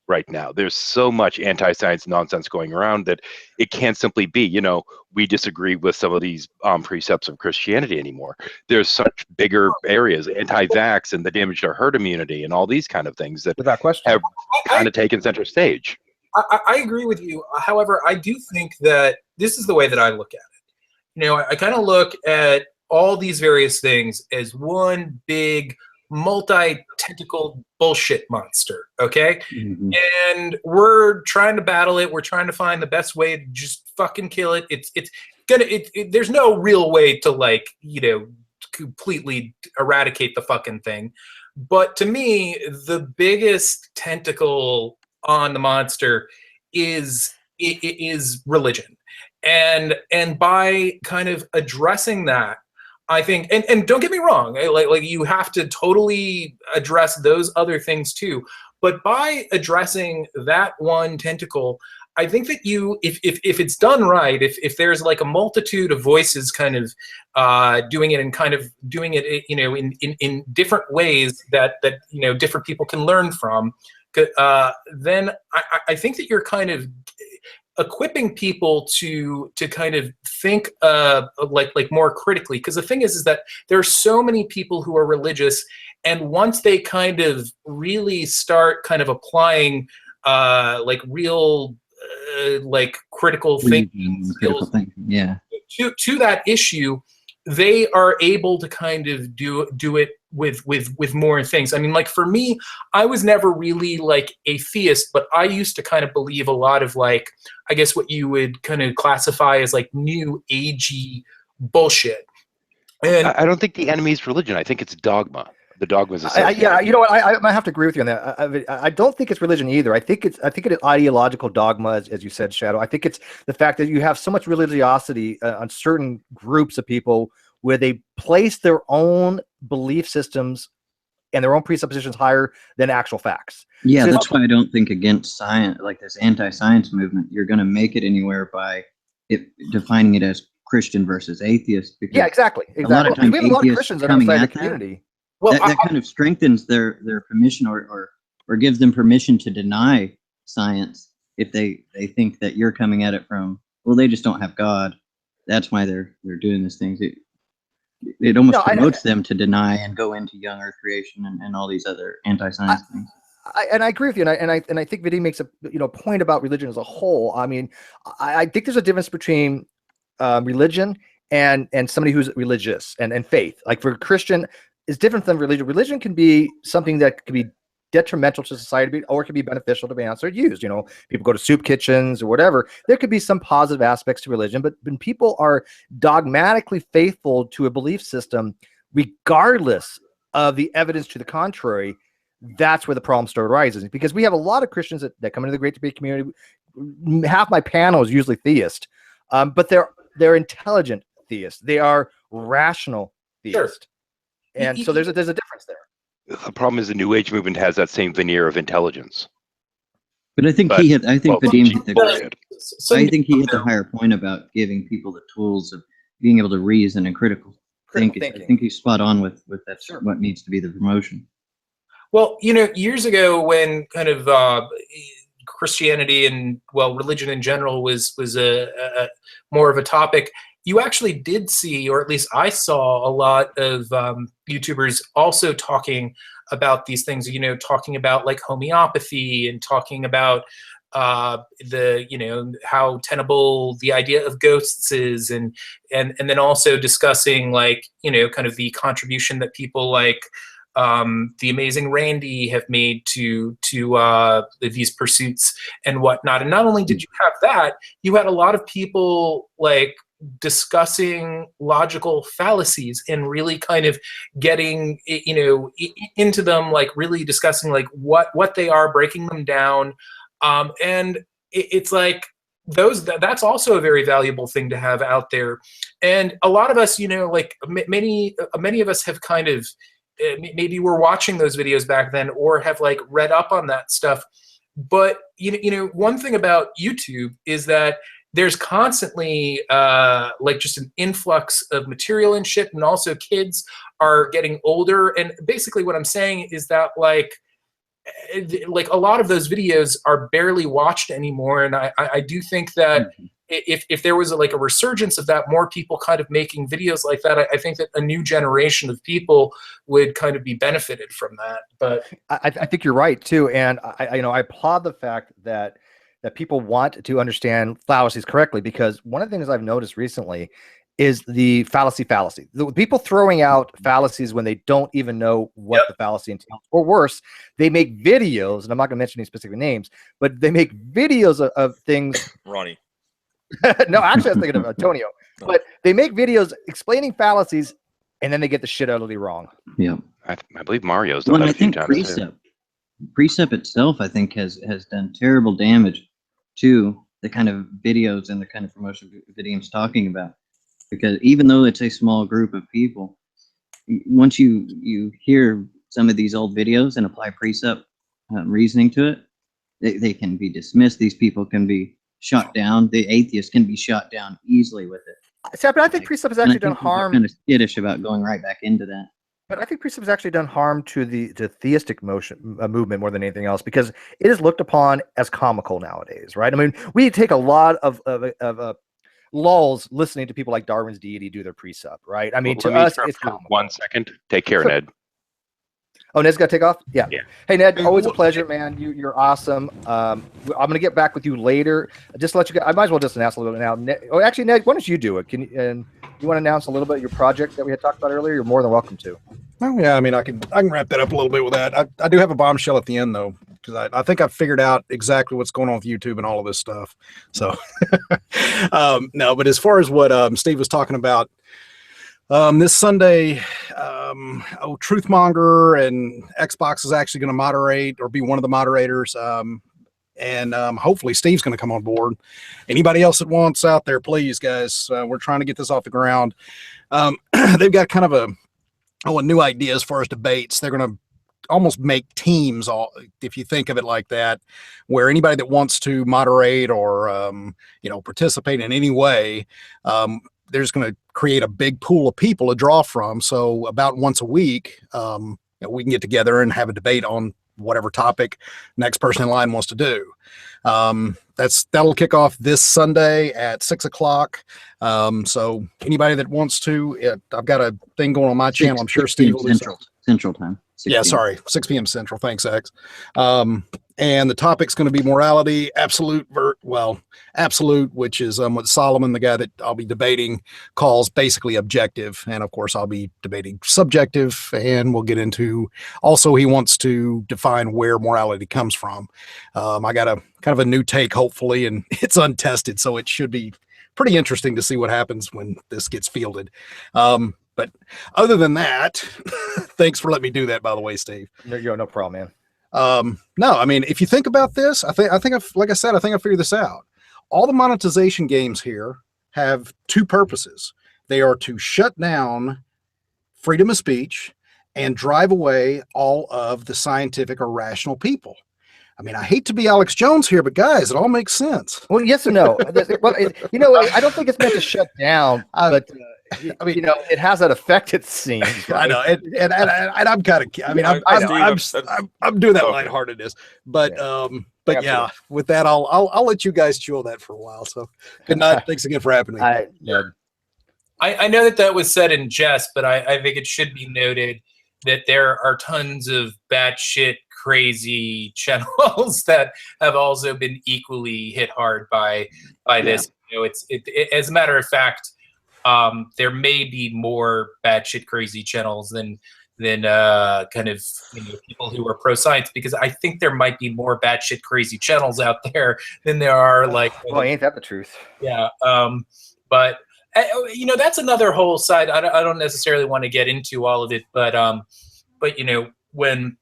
[SPEAKER 5] right now. There's so much anti-science nonsense going around that it can't simply be, you know, we disagree with some of these precepts of Christianity anymore. There's such bigger areas, anti-vax and the damage to herd immunity and all these kind of things that
[SPEAKER 1] without question
[SPEAKER 5] have kind of taken center stage.
[SPEAKER 2] I agree with you. However, I do think that this is the way that I look at it. You know, I kind of look at all these various things as one big multi-tentacled bullshit monster, okay?
[SPEAKER 7] Mhm.
[SPEAKER 2] And we're trying to battle it. We're trying to find the best way to just fucking kill it. There's no real way to, like, you know, completely eradicate the fucking thing. But to me, the biggest tentacle on the monster is religion. And by kind of addressing that, I think, and don't get me wrong, like you have to totally address those other things too. But by addressing that one tentacle, I think that you, if it's done right, if there's like a multitude of voices kind of doing it and kind of doing it, you know, in different ways that you know different people can learn from, then I think that you're kind of equipping people to kind of think like more critically, because the thing is that there are so many people who are religious, and once they kind of really start kind of applying like real like critical thinking skills
[SPEAKER 7] yeah,
[SPEAKER 2] to that issue, they are able to kind of do it with more things. I mean, like for me, I was never really like a theist, but I used to kind of believe a lot of, like, I guess what you would kind of classify as like new agey bullshit. And
[SPEAKER 5] I don't think the enemy is religion. I think it's dogma. The dogma is
[SPEAKER 1] yeah, you know what? I might have to agree with you on that. I don't think it's religion either. I think it is ideological dogma, as you said, Shadow. I think it's the fact that you have so much religiosity on certain groups of people where they place their own belief systems and their own presuppositions higher than actual facts.
[SPEAKER 7] Yeah,
[SPEAKER 1] So
[SPEAKER 7] that's why I don't think against science, like this anti-science movement, you're going to make it anywhere by defining it as Christian versus atheist. Because
[SPEAKER 1] yeah, exactly.
[SPEAKER 7] a lot of times
[SPEAKER 1] we have a lot of
[SPEAKER 7] atheists
[SPEAKER 1] Christians
[SPEAKER 7] coming
[SPEAKER 1] outside the
[SPEAKER 7] at that,
[SPEAKER 1] community.
[SPEAKER 2] well,
[SPEAKER 7] that kind of strengthens their permission or gives them permission to deny science if they think that you're coming at it from, well, they just don't have God. That's why they're doing these things. It almost promotes them to deny and go into young earth creation and all these other anti-science things.
[SPEAKER 1] I agree with you, and I think Vadim makes a point about religion as a whole. I mean, I think there's a difference between religion and somebody who's religious and faith. Like for a Christian, is different than religion. Religion can be something that can be detrimental to society, or it can be beneficial to be used. You know, people go to soup kitchens or whatever. There could be some positive aspects to religion, but when people are dogmatically faithful to a belief system, regardless of the evidence to the contrary, that's where the problem started rising. Because we have a lot of Christians that come into the Great Debate community. Half my panel is usually theist, but they're intelligent theists. They are rational theists. Sure. And so there's a difference there.
[SPEAKER 5] The problem is the New Age movement has that same veneer of intelligence.
[SPEAKER 7] But I think Vadim hit the
[SPEAKER 2] I
[SPEAKER 7] think he hit the higher point about giving people the tools of being able to reason and critical thinking. I think he's spot on with that's sure. What needs to be the promotion.
[SPEAKER 2] Well, you know, years ago when kind of Christianity and, well, religion in general was a more of a topic, you actually did see, or at least I saw, a lot of YouTubers also talking about these things, you know, talking about like homeopathy and talking about the, you know, how tenable the idea of ghosts is, and then also discussing, like, you know, kind of the contribution that people like the amazing Randy have made to these pursuits and whatnot. And not only did you have that, you had a lot of people like discussing logical fallacies and really kind of getting, you know, into them, like really discussing like what they are, breaking them down. And it's like, that's also a very valuable thing to have out there. And a lot of us, you know, like many of us have kind of maybe we're watching those videos back then or have like read up on that stuff. But you know, one thing about YouTube is that there's constantly like just an influx of material and shit, and also kids are getting older. And basically what I'm saying is that like a lot of those videos are barely watched anymore. And I do think that if there was like a resurgence of that, more people kind of making videos like that, I think that a new generation of people would kind of be benefited from that. But
[SPEAKER 1] I think you're right too. And I applaud the fact that people want to understand fallacies correctly, because one of the things I've noticed recently is the fallacy. The people throwing out fallacies when they don't even know what the fallacy entails, or worse, they make videos, and I'm not going to mention any specific names, but they make videos of things.
[SPEAKER 8] Ronnie.
[SPEAKER 1] No, actually, I was thinking of Antonio. But they make videos explaining fallacies, and then they get the shit utterly wrong.
[SPEAKER 7] Yeah,
[SPEAKER 5] I believe Mario's done that a few times too.
[SPEAKER 7] Precept itself, I think, has done terrible damage to the kind of videos and the kind of promotion videos talking about. Because even though it's a small group of people, once you hear some of these old videos and apply precept reasoning to it, they can be dismissed. These people can be shot down. The atheists can be shot down easily with it.
[SPEAKER 1] See, but I think precept has actually done harm.
[SPEAKER 7] Kind of skittish about going right back into that.
[SPEAKER 1] But I think precept has actually done harm to the theistic movement more than anything else, because it is looked upon as comical nowadays, right? I mean, we take a lot of lulls listening to people like Darwin's Deity do their precept, right? I mean, to us, it's comical.
[SPEAKER 5] 1 second. Take care, Ned.
[SPEAKER 1] Oh, Ned's got to take off? Yeah. Hey, Ned, always a pleasure, man. You're awesome. I'm going to get back with you later. Just to let you go, I might as well just announce a little bit now. Actually, Ned, why don't you do it? You want to announce a little bit your project that we had talked about earlier? You're more than welcome to.
[SPEAKER 4] Oh, yeah. I mean, I can wrap that up a little bit with that. I do have a bombshell at the end, though, because I think I've figured out exactly what's going on with YouTube and all of this stuff. So, no, but as far as what Steve was talking about, this Sunday, Truthmonger and Xbox is actually going to moderate or be one of the moderators. And hopefully Steve's going to come on board. Anybody else that wants out there, please, guys, we're trying to get this off the ground. They've got kind of a new idea as far as debates. They're going to almost make teams, if you think of it like that, where anybody that wants to moderate or participate in any way, they're just going to create a big pool of people to draw from. So about once a week, we can get together and have a debate on whatever topic next person in line wants to do. That'll kick off this Sunday at 6 o'clock. So anybody that wants to, I've got a thing going on my channel. I'm sure Steve will do
[SPEAKER 7] Central time.
[SPEAKER 4] 6 p.m. Central. Thanks, X. And the topic's going to be morality, absolute, which is what Solomon, the guy that I'll be debating, calls basically objective. And of course, I'll be debating subjective. And we'll get into, also, he wants to define where morality comes from. I got a kind of a new take, hopefully, and it's untested. So it should be pretty interesting to see what happens when this gets fielded. But other than that, thanks for letting me do that, by the way, Steve.
[SPEAKER 1] No problem, man.
[SPEAKER 4] No, I mean, if you think about this, I think like I said, I think I figured this out. All the monetization games here have two purposes. They are to shut down freedom of speech and drive away all of the scientific or rational people. I mean, I hate to be Alex Jones here, but guys, it all makes sense.
[SPEAKER 1] Well, yes and no. Well, I don't think it's meant to shut down, but I mean, it has that effect, it seems. Right?
[SPEAKER 4] I know, and I'm kind of, I mean, I'm doing that lightheartedness, but yeah, with that, I'll let you guys chew on that for a while. So, good night. Thanks again for having me.
[SPEAKER 2] I know that was said in jest, but I think it should be noted that there are tons of batshit crazy channels that have also been equally hit hard by this. As a matter of fact, there may be more batshit crazy channels than kind of people who are pro science, because I think there might be more batshit crazy channels out there than there are like.
[SPEAKER 1] Well, ain't that the truth?
[SPEAKER 2] Yeah. But that's another whole side. I don't necessarily want to get into all of it, but when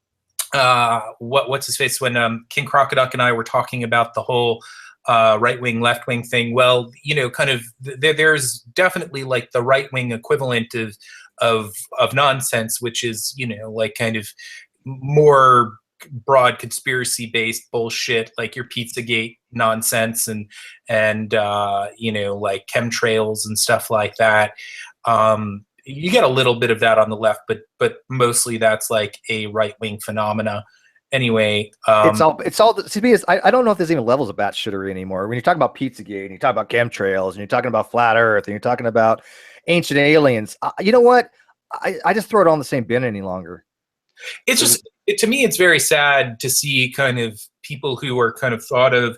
[SPEAKER 2] what's his face, when King Crocoduck and I were talking about the whole right wing, left wing thing. Well, you know, kind of there's definitely like the right wing equivalent of nonsense, which is, you know, like kind of more broad conspiracy based bullshit, like your Pizzagate nonsense and you know, like chemtrails and stuff like that. You get a little bit of that on the left, but mostly that's like a right wing phenomena. Anyway,
[SPEAKER 1] it's all to me. I don't know if there's even levels of batshittery anymore. When you talk about Pizzagate and you talk about chemtrails and you're talking about flat Earth and you're talking about ancient aliens, you know what? I just throw it all in the same bin any longer.
[SPEAKER 2] It's just, to me, it's very sad to see kind of people who are kind of thought of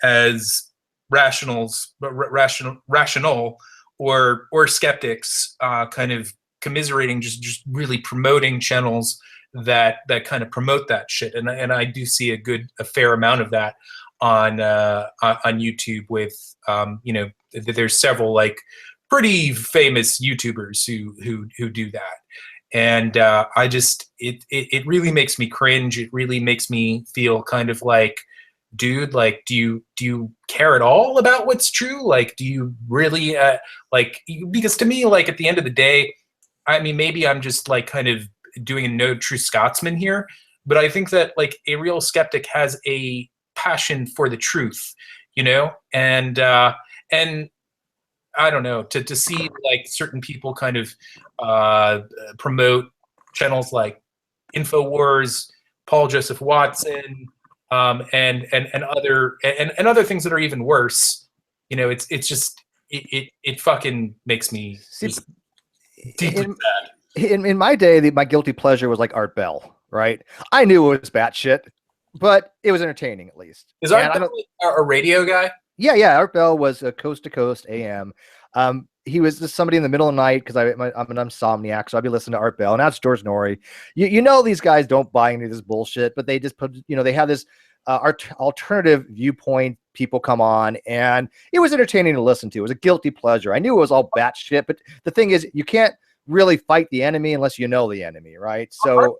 [SPEAKER 2] as rational or skeptics, kind of commiserating, just really promoting channels that kind of promote that shit, and I do see a fair amount of that on YouTube with you know, there's several like pretty famous YouTubers who do that. And I just, it really makes me cringe. It really makes me feel kind of like, dude, like, do you care at all about what's true? Like, do you really like, because to me, like, at the end of the day, I mean, maybe I'm just like kind of doing a no true Scotsman here, but I think that like a real skeptic has a passion for the truth, you know, and I don't know, to see like certain people kind of promote channels like InfoWars, Paul Joseph Watson, and other things that are even worse. You know, it's just it fucking makes me deeply sad.
[SPEAKER 1] In my day, my guilty pleasure was like Art Bell, right? I knew it was batshit, but it was entertaining at least.
[SPEAKER 2] Is Art Bell a radio guy?
[SPEAKER 1] Yeah. Art Bell was a coast to coast AM. He was just somebody in the middle of the night because I'm an insomniac, so I'd be listening to Art Bell, and that's George Norrie. You know, these guys don't buy any of this bullshit, but they just put, you know, they have this alternative viewpoint. People come on, and it was entertaining to listen to. It was a guilty pleasure. I knew it was all batshit, but the thing is, you can't really fight the enemy unless you know the enemy, right? So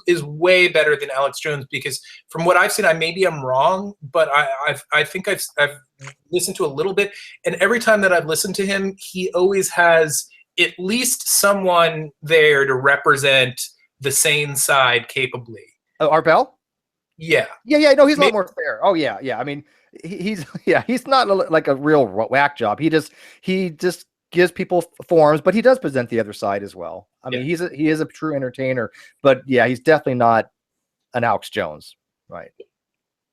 [SPEAKER 2] is way better than Alex Jones, because from what I've seen, maybe I'm wrong, but I think I've listened to a little bit, and every time that I've listened to him, he always has at least someone there to represent the sane side capably.
[SPEAKER 1] Art Bell?
[SPEAKER 2] Yeah.
[SPEAKER 1] No, he's a lot more fair. Oh yeah. I mean, he's not like a real whack job. He just gives people forums, but he does present the other side as well. I mean, he is a true entertainer, but yeah, he's definitely not an Alex Jones, right?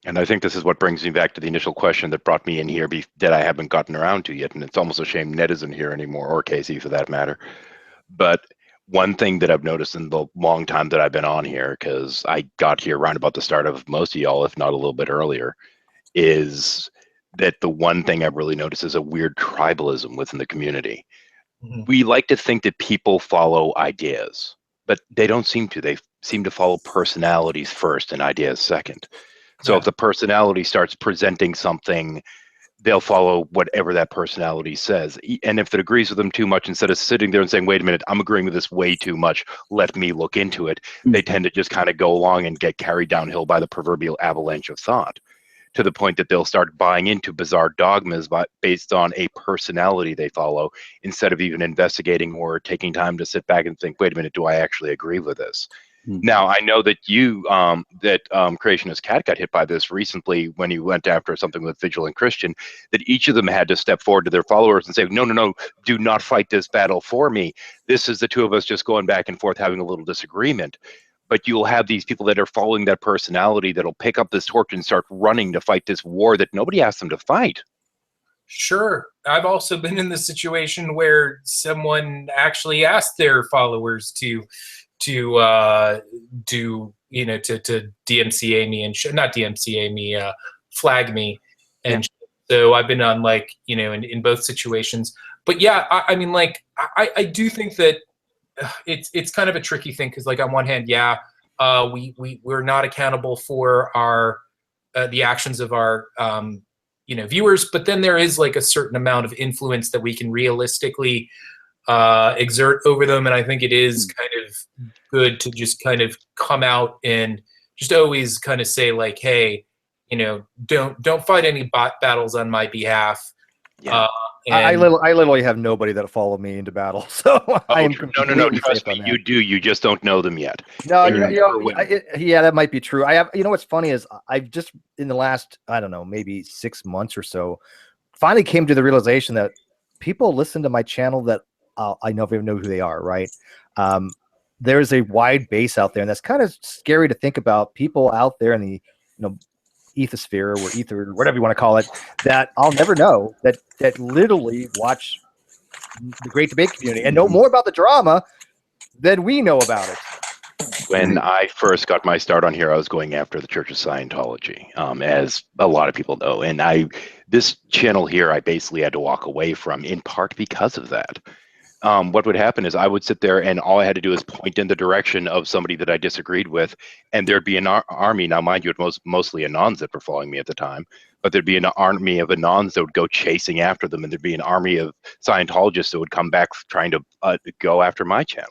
[SPEAKER 5] And I think this is what brings me back to the initial question that brought me in here that I haven't gotten around to yet. And it's almost a shame Ned isn't here anymore, or Casey for that matter. But one thing that I've noticed in the long time that I've been on here, because I got here around about the start of most of y'all, if not a little bit earlier, is that the one thing I've really noticed is a weird tribalism within the community. Mm-hmm. We like to think that people follow ideas, but they don't seem to. They seem to follow personalities first and ideas second. So if the personality starts presenting something, they'll follow whatever that personality says. And if it agrees with them too much, instead of sitting there and saying, wait a minute, I'm agreeing with this way too much, let me look into it, they tend to just kind of go along and get carried downhill by the proverbial avalanche of thought, to the point that they'll start buying into bizarre dogmas based on a personality they follow, instead of even investigating or taking time to sit back and think, wait a minute, do I actually agree with this? Now, I know that Creationist Cat got hit by this recently when he went after something with Vigilant Christian, that each of them had to step forward to their followers and say, no, do not fight this battle for me. This is the two of us just going back and forth having a little disagreement. But you'll have these people that are following that personality that'll pick up this torch and start running to fight this war that nobody asked them to fight.
[SPEAKER 2] Sure. I've also been in the situation where someone actually asked their followers to DMCA me and not DMCA me, flag me. And so I've been on in both situations. But yeah, I mean, I do think that it's kind of a tricky thing, because on one hand, we're not accountable for our the actions of our viewers, but then there is a certain amount of influence that we can realistically exert over them, and I think it is kind of good to just kind of come out and just always kind of say hey, don't fight any bot battles on my behalf.
[SPEAKER 5] Yeah.
[SPEAKER 1] I literally have nobody that follow me into battle, so I am
[SPEAKER 5] no. Trust me, you do. You just don't know them yet.
[SPEAKER 1] No, yeah, that might be true. I have. What's funny is I've just in the last, I don't know, maybe 6 months or so, finally came to the realization that people listen to my channel that I never even know who they are. Right? There's a wide base out there, and that's kind of scary to think about. People out there in the ethosphere or ether, whatever you want to call it, that I'll never know, that literally watch the great debate community and know more about the drama than we know about it.
[SPEAKER 5] When I first got my start on here, I was going after the Church of Scientology, as a lot of people know. And this channel here, I basically had to walk away from, in part because of that. What would happen is I would sit there and all I had to do is point in the direction of somebody that I disagreed with, and there'd be an army. Now, mind you, it was mostly Anons that were following me at the time, but there'd be an army of Anons that would go chasing after them, and there'd be an army of Scientologists that would come back trying to go after my channel.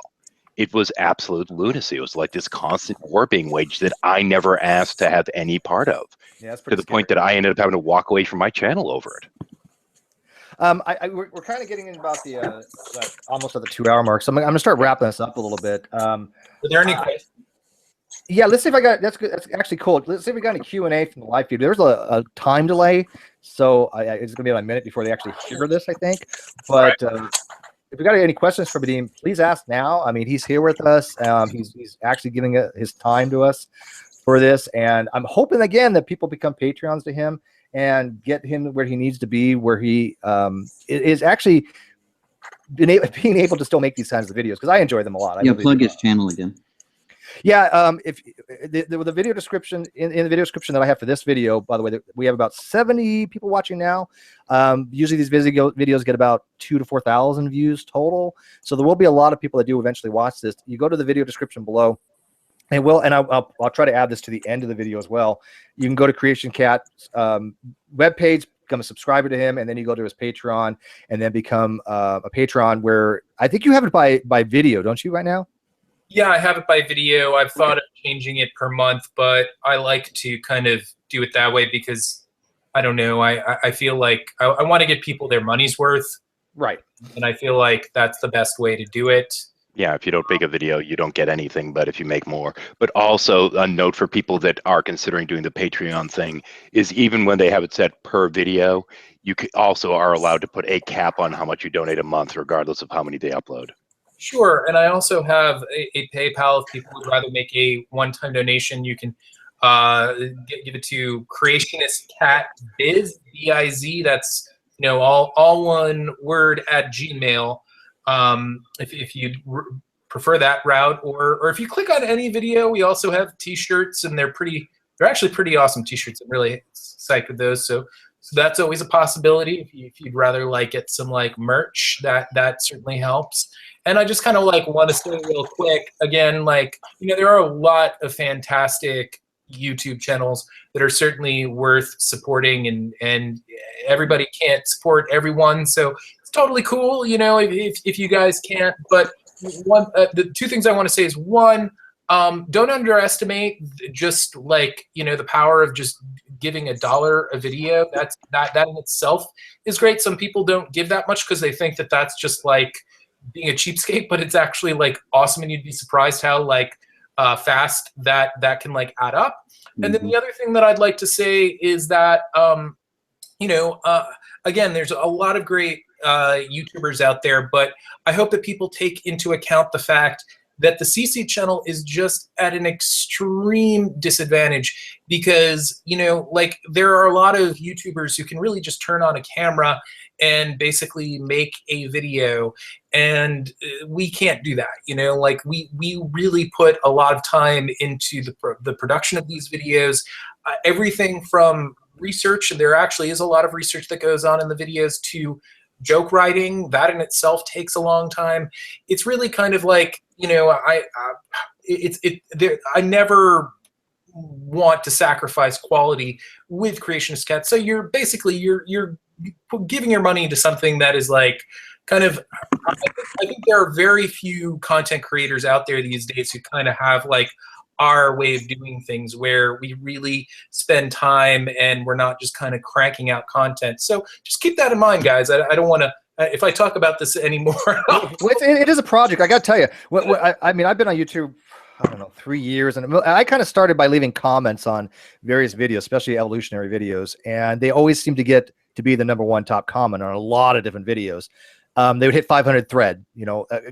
[SPEAKER 5] It was absolute lunacy. It was like this constant war being waged that I never asked to have any part of, to the point that I ended up having to walk away from my channel over it.
[SPEAKER 1] We're kind of getting in about the almost at the 2-hour mark, so I'm going to start wrapping this up a little bit.
[SPEAKER 2] Are there any questions?
[SPEAKER 1] Yeah, let's see if I got. That's good. That's actually cool. Let's see if we got any Q&A from the live feed. There's a time delay, so it's going to be about a minute before they actually hear this, I think. But if we got any questions for Vadim, please ask now. I mean, he's here with us. He's actually giving his time to us for this, and I'm hoping again that people become Patreons to him and get him where he needs to be, where he is actually being able to still make these kinds of videos, because I enjoy them a lot.
[SPEAKER 7] Plug his channel again.
[SPEAKER 1] Yeah, if the video description in the video description that I have for this video, by the way, we have about 70 people watching now. Usually these videos get about 2,000 to 4,000 views total, so there will be a lot of people that do eventually watch this. You go to the video description below. And I'll try to add this to the end of the video as well. You can go to Creation Cat's webpage, become a subscriber to him, and then you go to his Patreon, and then become a patron. Where I think you have it by video, don't you, right now?
[SPEAKER 2] Yeah, I have it by video. I've thought of changing it per month, but I like to kind of do it that way because I don't know. I feel like I want to give people their money's worth,
[SPEAKER 1] right? And
[SPEAKER 2] I feel like that's the best way to do it.
[SPEAKER 5] Yeah, if you don't make a video, you don't get anything, but if you make more. But also a note for people that are considering doing the Patreon thing is even when they have it set per video, you also are allowed to put a cap on how much you donate a month, regardless of how many they upload.
[SPEAKER 2] Sure, and I also have a PayPal. If people would rather make a one-time donation, you can give it to creationistcatbiz, B-I-Z. That's all one word at Gmail. If you'd prefer that route, or if you click on any video, we also have T-shirts, and they're actually pretty awesome T-shirts. I'm really psyched with those. So that's always a possibility. If you'd rather get some merch, that certainly helps. And I just kind of want to say real quick again, there are a lot of fantastic YouTube channels that are certainly worth supporting, and everybody can't support everyone, so it's totally cool, if you guys can't. But the two things I want to say is, one, don't underestimate just the power of just giving $1 a video. That in itself is great. Some people don't give that much because they think that that's just being a cheapskate, but it's actually awesome, and you'd be surprised how fast that can add up. And then the other thing that I'd like to say is that again, there's a lot of great YouTubers out there, but I hope that people take into account the fact that the CC channel is just at an extreme disadvantage because, there are a lot of YouTubers who can really just turn on a camera and basically make a video, and we can't do that. We really put a lot of time into the production of these videos, everything from research, and there actually is a lot of research that goes on in the videos, to joke writing. That in itself takes a long time. It's really kind of I never want to sacrifice quality with Creationist Cat. So you're basically you're giving your money to something that is kind of, I think there are very few content creators out there these days who kind of have our way of doing things, where we really spend time and we're not just kind of cranking out content. So just keep that in mind, guys. I don't want to, if I talk about this anymore.
[SPEAKER 1] It is a project. I got to tell you, I mean, I've been on YouTube, I don't know, 3 years, and I kind of started by leaving comments on various videos, especially evolutionary videos, and they always seem to get to be the #1 top comment on a lot of different videos. They would hit 500 thread,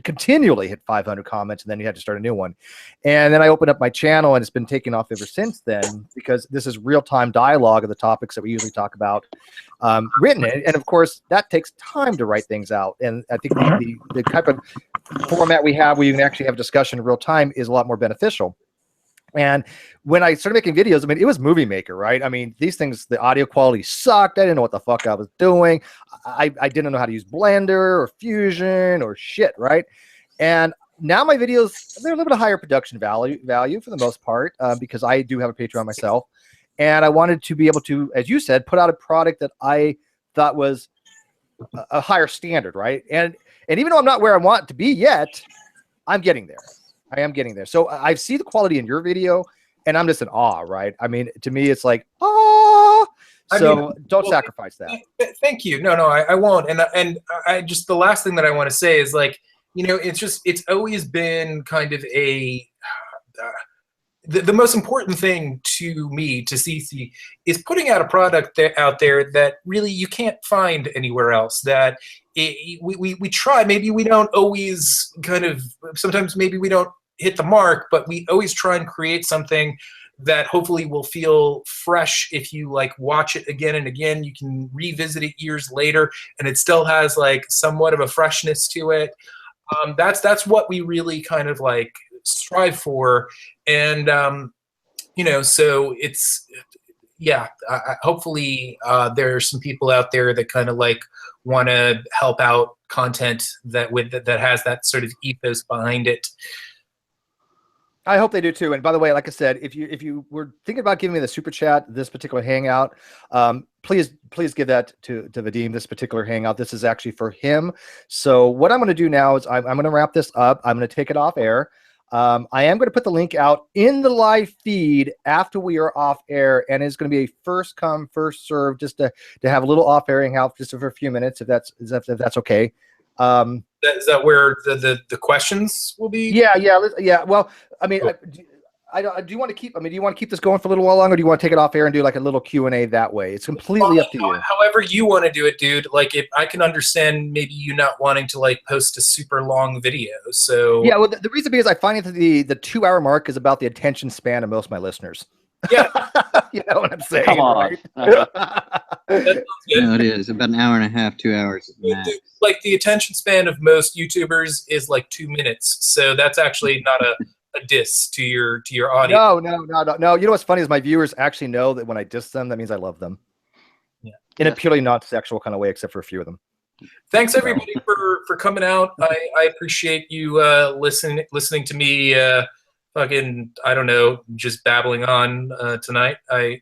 [SPEAKER 1] continually hit 500 comments, and then you had to start a new one. And then I opened up my channel, and it's been taking off ever since then, because this is real-time dialogue of the topics that we usually talk about, written. And of course, that takes time to write things out. And I think the type of format we have where you can actually have discussion in real time is a lot more beneficial. And when I started making videos, I mean, it was Movie Maker, right? I mean, these things, the audio quality sucked. I didn't know what the fuck I was doing. I didn't know how to use Blender or Fusion or shit, right? And now my videos, they're a little bit of higher production value for the most part, because I do have a Patreon myself. And I wanted to be able to, as you said, put out a product that I thought was a higher standard, right? And even though I'm not where I want to be yet, I'm getting there. I am getting there. So I see the quality in your video, and I'm just in awe, right? I mean, to me, it's like, ah. So don't sacrifice that.
[SPEAKER 2] Thank you. No, I won't. And I just, the last thing that I want to say is, like, it's always been kind of a, the most important thing to me, to CC, is putting out a product out there that really you can't find anywhere else. That we try, maybe we don't always sometimes maybe we don't hit the mark, but we always try and create something that hopefully will feel fresh. If you watch it again and again, you can revisit it years later, and it still has somewhat of a freshness to it. That's what we really kind of strive for. And so it's, yeah, hopefully there are some people out there that kind of want to help out content that has that sort of ethos behind it.
[SPEAKER 1] I hope they do too. And by the way, like I said, if you were thinking about giving me the super chat, this particular hangout, please give that to Vadim, this particular hangout. This is actually for him. So what I'm going to do now is I'm going to wrap this up. I'm going to take it off air. I am going to put the link out in the live feed after we are off air, and it's going to be a first come, first serve, just to have a little off air hangout just for a few minutes, if that's okay.
[SPEAKER 2] Is that where the questions will be?
[SPEAKER 1] Yeah. Well, I mean, cool. Do you want to keep? I mean, do you want to keep this going for a little while longer? Or do you want to take it off air and do a little Q&A that way? It's completely up to you.
[SPEAKER 2] However you want to do it, dude. If I can understand maybe you not wanting to post a super long video. So
[SPEAKER 1] yeah, well, the reason is I find that the 2-hour mark is about the attention span of most of my listeners.
[SPEAKER 2] Yeah,
[SPEAKER 1] you know what I'm saying?
[SPEAKER 6] Come on.
[SPEAKER 1] Right?
[SPEAKER 7] No, it is about an hour and a half, 2 hours.
[SPEAKER 2] The attention span of most YouTubers is 2 minutes. So that's actually not a diss to your audience.
[SPEAKER 1] No. You know what's funny is my viewers actually know that when I diss them, that means I love them.
[SPEAKER 2] Yeah.
[SPEAKER 1] In a purely non-sexual kind of way, except for a few of them.
[SPEAKER 2] Thanks everybody for coming out. I appreciate you listening to me fucking, I don't know, just babbling on tonight.
[SPEAKER 1] I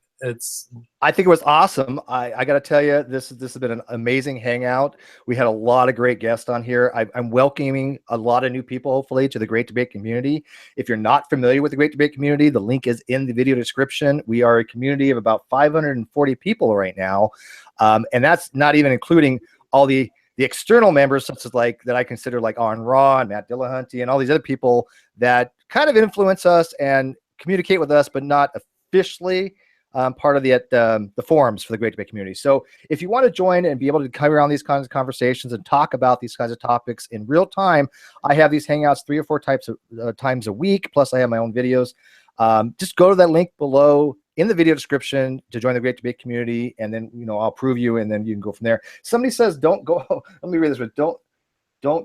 [SPEAKER 1] think it was awesome. I got to tell you, this has been an amazing hangout. We had a lot of great guests on here. I'm welcoming a lot of new people, hopefully, to the Great Debate community. If you're not familiar with the Great Debate community, the link is in the video description. We are a community of about 540 people right now, and that's not even including all the external members, such as that I consider Aaron Raw and Matt Dillahunty and all these other people that kind of influence us and communicate with us, but not officially part of the forums for the Great Debate community. So if you want to join and be able to come around these kinds of conversations and talk about these kinds of topics in real time, I have these hangouts 3 or 4 times a week. Plus I have my own videos. Just go to that link below in the video description to join the Great Debate community, and then I'll prove you, and then you can go from there. Somebody says don't go. Let me read this one. Don't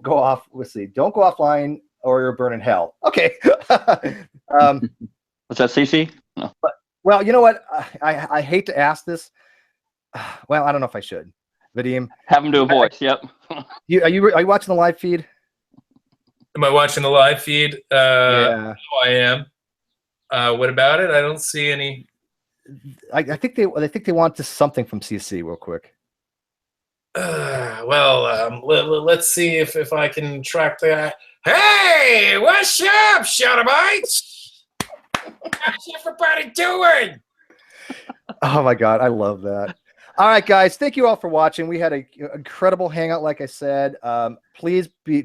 [SPEAKER 1] go off. Let's see. Don't go offline or you'll burn in hell. Okay.
[SPEAKER 6] Was that CC? No.
[SPEAKER 1] Well, you know what? I hate to ask this. Well, I don't know if I should. Vadim,
[SPEAKER 6] have him do a voice. Yep.
[SPEAKER 1] Are you watching the live feed?
[SPEAKER 2] Am I watching the live feed?
[SPEAKER 1] Yeah.
[SPEAKER 2] No, I am. What about it? I don't see any.
[SPEAKER 1] I think they want just something from CC real quick.
[SPEAKER 2] Let's see if I can track that. Hey, what's up, Shadowbites? How's everybody doing?
[SPEAKER 1] Oh my God, I love that. All right, guys, thank you all for watching. We had an incredible hangout, like I said. Please be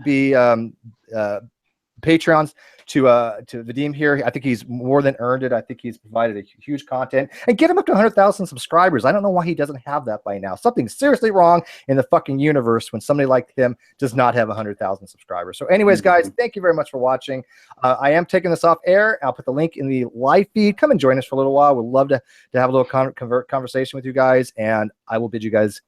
[SPEAKER 1] Patreons to Vadim here. I think he's more than earned it. I think he's provided a huge content, and get him up to 100,000 subscribers. I don't know why he doesn't have that by now. Something's seriously wrong in the fucking universe when somebody like him does not have 100,000 subscribers. So anyways, guys, thank you very much for watching. I am taking this off air. I'll put the link in the live feed. Come and join us for a little while. We'd love to have a little conversation with you guys, and I will bid you guys